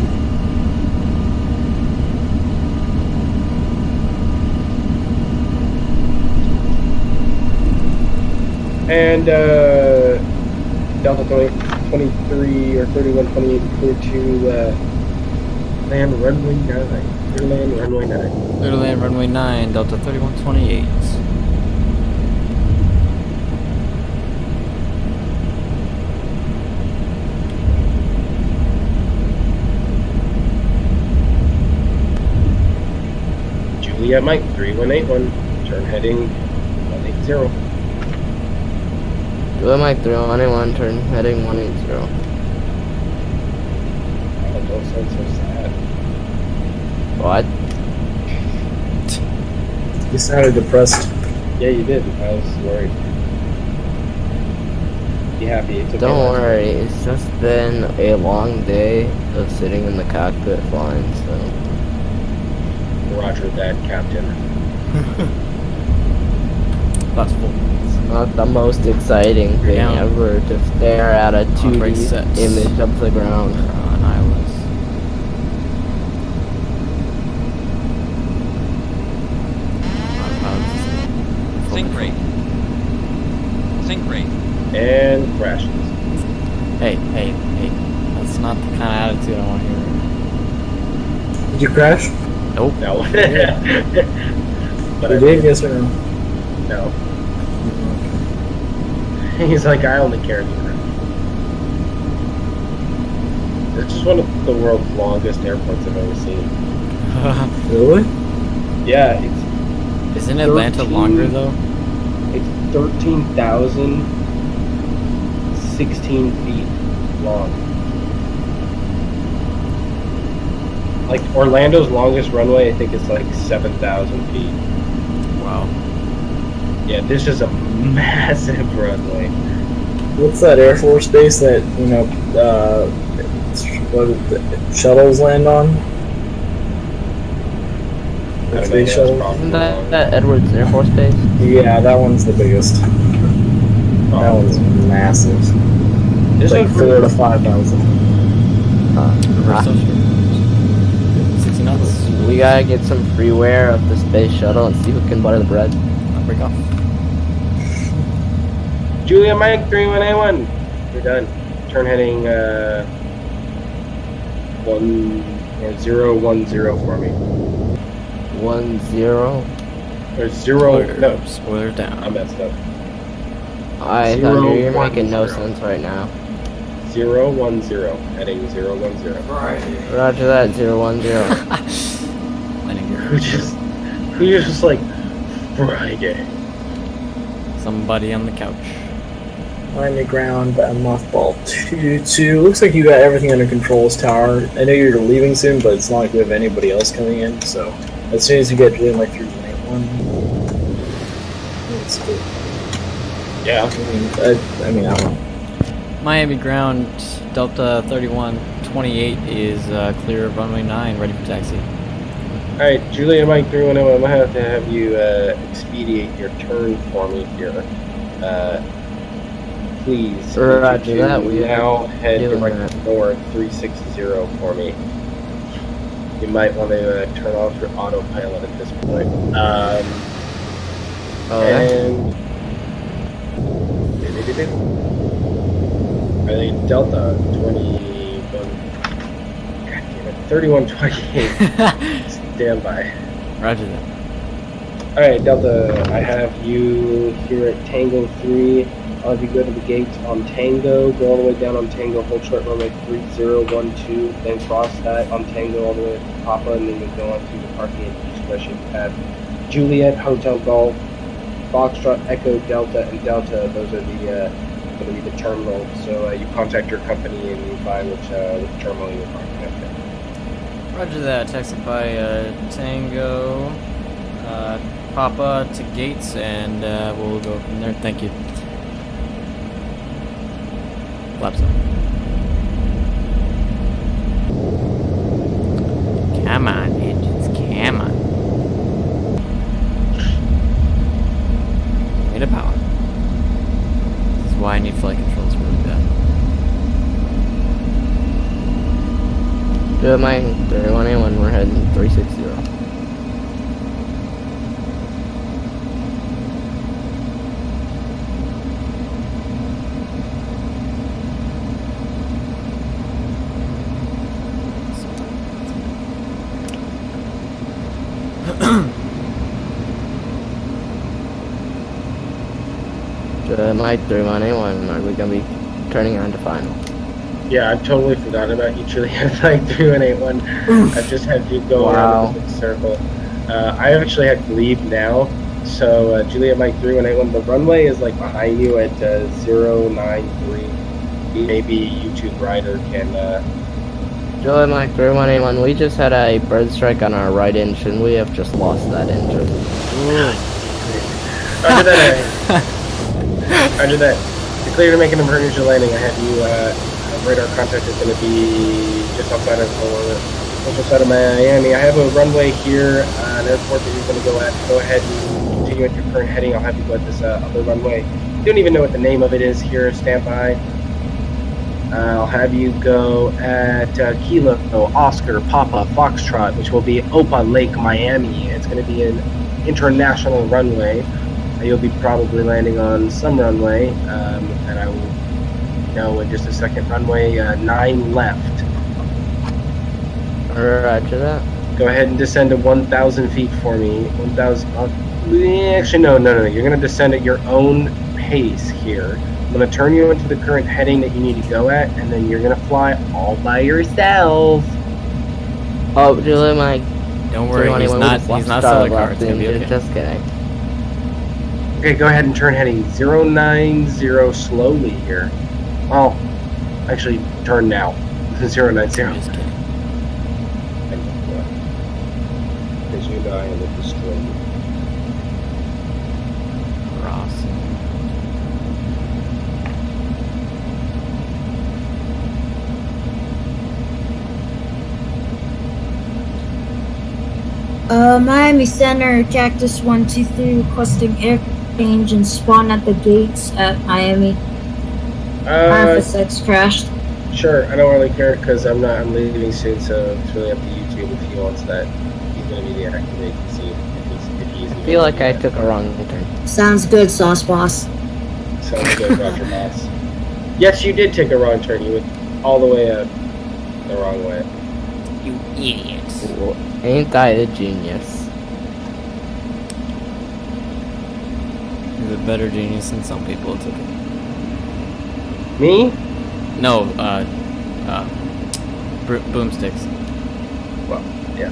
And Delta 23 or 3128 clear to land runway 9. Clear land runway 9. Clear to land runway 9, Delta 3128. Juliet Mike 3181. Turn heading 180. Juliet Mike 3181, turn heading 180. Oh, don't sound so sad. What? You sounded depressed. Yeah, you did. I was worried. Be happy. It's okay. Don't worry, it's just been a long day of sitting in the cockpit flying, so. Roger that, Captain. That's full. It's not the most exciting thing down. ever to stare at a 2D sets. image of the ground. On Islas. Sync rate. Sync rate. And crashes. Hey. That's not the kind of attitude I want to hear. Did you crash? Nope. No. But You I did, yes or no? No. He's like, I only care if you crash. It's just one of the world's longest airports I've ever seen. Really? Yeah, Isn't Atlanta 13 longer though? it's 13,016 feet long. Like Orlando's longest runway, I think is like 7,000 feet. Wow. Yeah, this is a massive runway. What's that Air Force base that, shuttles land on? I don't know, Space that's shuttle? probably Isn't wrong. that Edwards Air Force Base? Yeah, that one's the biggest. That one's massive. This Like one's 4,000 to 5,000. Reverse social. 60 knots. We gotta get some freeware of the space shuttle and see who can butter the bread. I'll break off. Julia Mike 3181. You're done. Turn heading 010 for me. 10. Or 0. No, Spoiler down. I messed up. I Zero, Thunder, you're one, making no zero. sense right now. 010. Heading 010. Roger that, 010. Landing gear. Who just like Friday. Somebody on the couch. Miami ground, mothball 2-2. Looks like you got everything under control, tower. I know you're leaving soon, but it's not like we have anybody else coming in, so as soon as you get to like 3.81, let's go. Yeah. I mean, I don't know. Miami ground, Delta 3128 is clear of runway 9, ready for taxi. Alright, Julia Mike 310, I'm going to have you expedite your turn for me here. Please. Roger that. We now head doing direct that. north 360 for me. You might want to turn off your autopilot at this point. And I think Delta 3128. Stand by. Roger that. Alright, Delta, I have you here at Tango 3. I'll have you go to the gates on Tango, go all the way down on Tango, hold short runway 3012, then cross that on Tango all the way to Papa, and then you go on to the parking at discretion. At Juliet, Hotel Golf, Foxtrot, Echo, Delta, and Delta. Those are the going to be the terminals. So you contact your company and you find which terminal you're parking at. Roger that. Taxi by Tango, Papa to gates, and we'll go from there. Thank you. Flaps up. Come on, engines. Come on. Need a power. This is why I need flight controls really bad. Good, Mike 3181, we're heading 360. Mike 3181, are we going to be turning on to final? Yeah, I've totally forgotten about you, Juliet. Like 3181. I've just had you go around the circle. I actually have to leave now. So, Juliet Mike 3181, the runway is like behind you at 093. Maybe YouTube Rider can. Juliet Mike 3181, we just had a bird strike on our right engine. We have just lost that engine. Roger that. Roger that. You're clear to make an emergency landing. I have you. Radar contact is going to be just outside of Miami. I have a runway here, an airport that you're going to go at. Go ahead and continue at your current heading. I'll have you go at this other runway. You don't even know what the name of it is here. Stand by. I'll have you go at Kilo, Oscar, Papa, Foxtrot, which will be Opa Lake, Miami. It's going to be an international runway. You'll be probably landing on some runway, and I will know in just a second. Runway 9 left. Roger that. Go ahead and descend to 1,000 feet for me. 1,000. Actually, no. You're going to descend at your own pace here. I'm going to turn you into the current heading that you need to go at, and then you're going to fly all by yourself. Oh, Juliet Mike. Don't worry, he's not selling cars. It's gonna be okay. Just kidding. Okay, go ahead and turn heading 090 slowly here. Oh, actually, turn now. 090. Just kidding. Because you and I am at the stream. Crossing. Miami Center, Cactus 123 requesting air change and spawn at the gates at Miami. FSX crashed. Sure, I don't really care because I'm leaving soon, so it's really up to YouTube if he wants that. He's going to be deactivated to see if he's. I feel like I took a wrong turn. Sounds good, Sauce Boss. Sounds good, Roger Boss. Yes, you did take a wrong turn. You went all the way up the wrong way. You idiots. Well, ain't I a genius? He's a better genius than some people took it. Me? No, boomsticks. Well, yeah.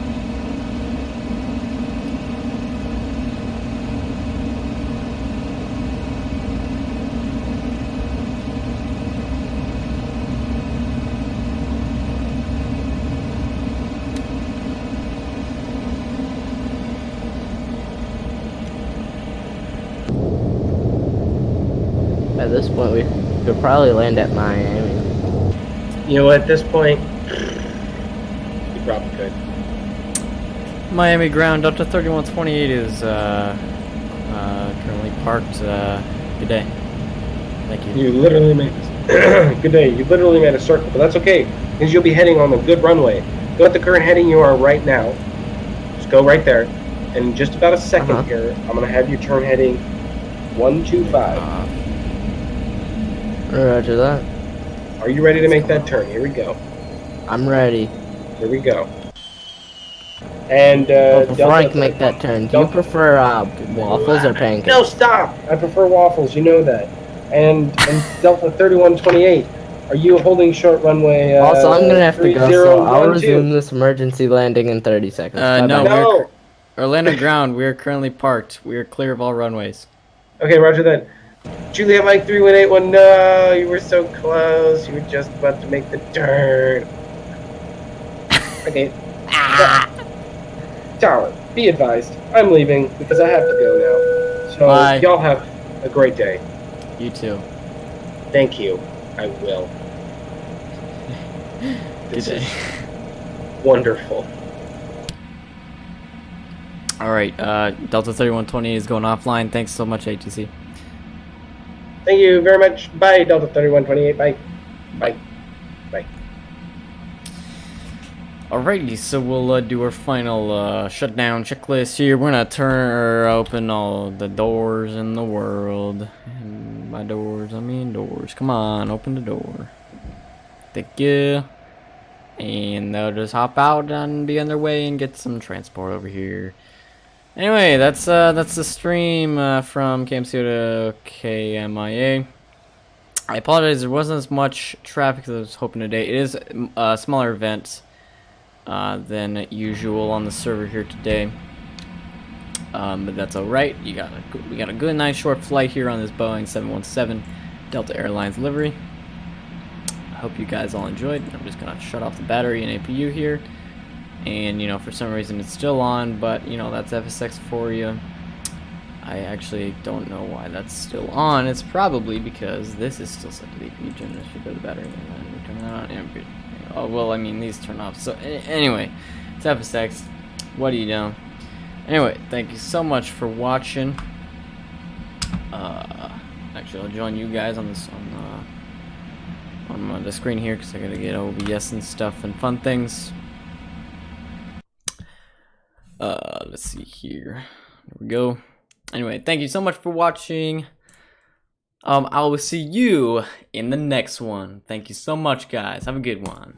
this point, we could probably land at Miami. You know, at this point, you probably could. Miami ground, Delta 3128 is currently parked. Good day. Thank you. You literally made good day. You literally made a circle, but that's okay because you'll be heading on a good runway. Go at the current heading you are right now. Just go right there. And in just about a second here, I'm gonna have you turn heading 125. Roger that. Are you ready to make that turn? Here we go. I'm ready. Here we go. And Before I can make that turn, do you prefer waffles or pancakes? No, stop! I prefer waffles. You know that. And Delta 3128, are you holding short runway? Also, I'm gonna have to go, so I'll 3012? resume this emergency landing in 30 seconds. No, Bye-bye. No. Orlando ground. We are currently parked. We are clear of all runways. Okay, roger that. Juliet Mike 3181, no, you were so close. You were just about to make the turn. Okay. Tower, be advised. I'm leaving because I have to go now. So Bye. y'all have a great day. You too. Thank you. I will. Good This day. is wonderful. All right, Delta 3128 is going offline. Thanks so much, ATC. Thank you very much. Bye, Delta 3128. Bye. Bye. Bye. Alrighty, so we'll do our final shutdown checklist here. We're gonna open all the doors in the world. And by doors, I mean doors. Come on, open the door. Thank you. And they'll just hop out and be on their way and get some transport over here. Anyway, that's the stream from KMCO to KMIA. I apologize, there wasn't as much traffic as I was hoping today. It is a smaller event than usual on the server here today, but that's all right. We got a good nice short flight here on this Boeing 717 Delta Airlines livery. I hope you guys all enjoyed. I'm just gonna shut off the battery and APU here, and you know, for some reason it's still on, but you know, that's FSX for you. I actually don't know why that's still on. It's probably because this is still set to the APU. Turn this should go to the battery and then we turn that on. And oh well, I mean these turn off. So anyway, it's FSX. What do you know? Anyway, thank you so much for watching. Actually, I'll join you guys on this on the screen here because I gotta get OBS and stuff and fun things. Let's see here. There we go. Anyway, thank you so much for watching. I will see you in the next one. Thank you so much, guys. Have a good one.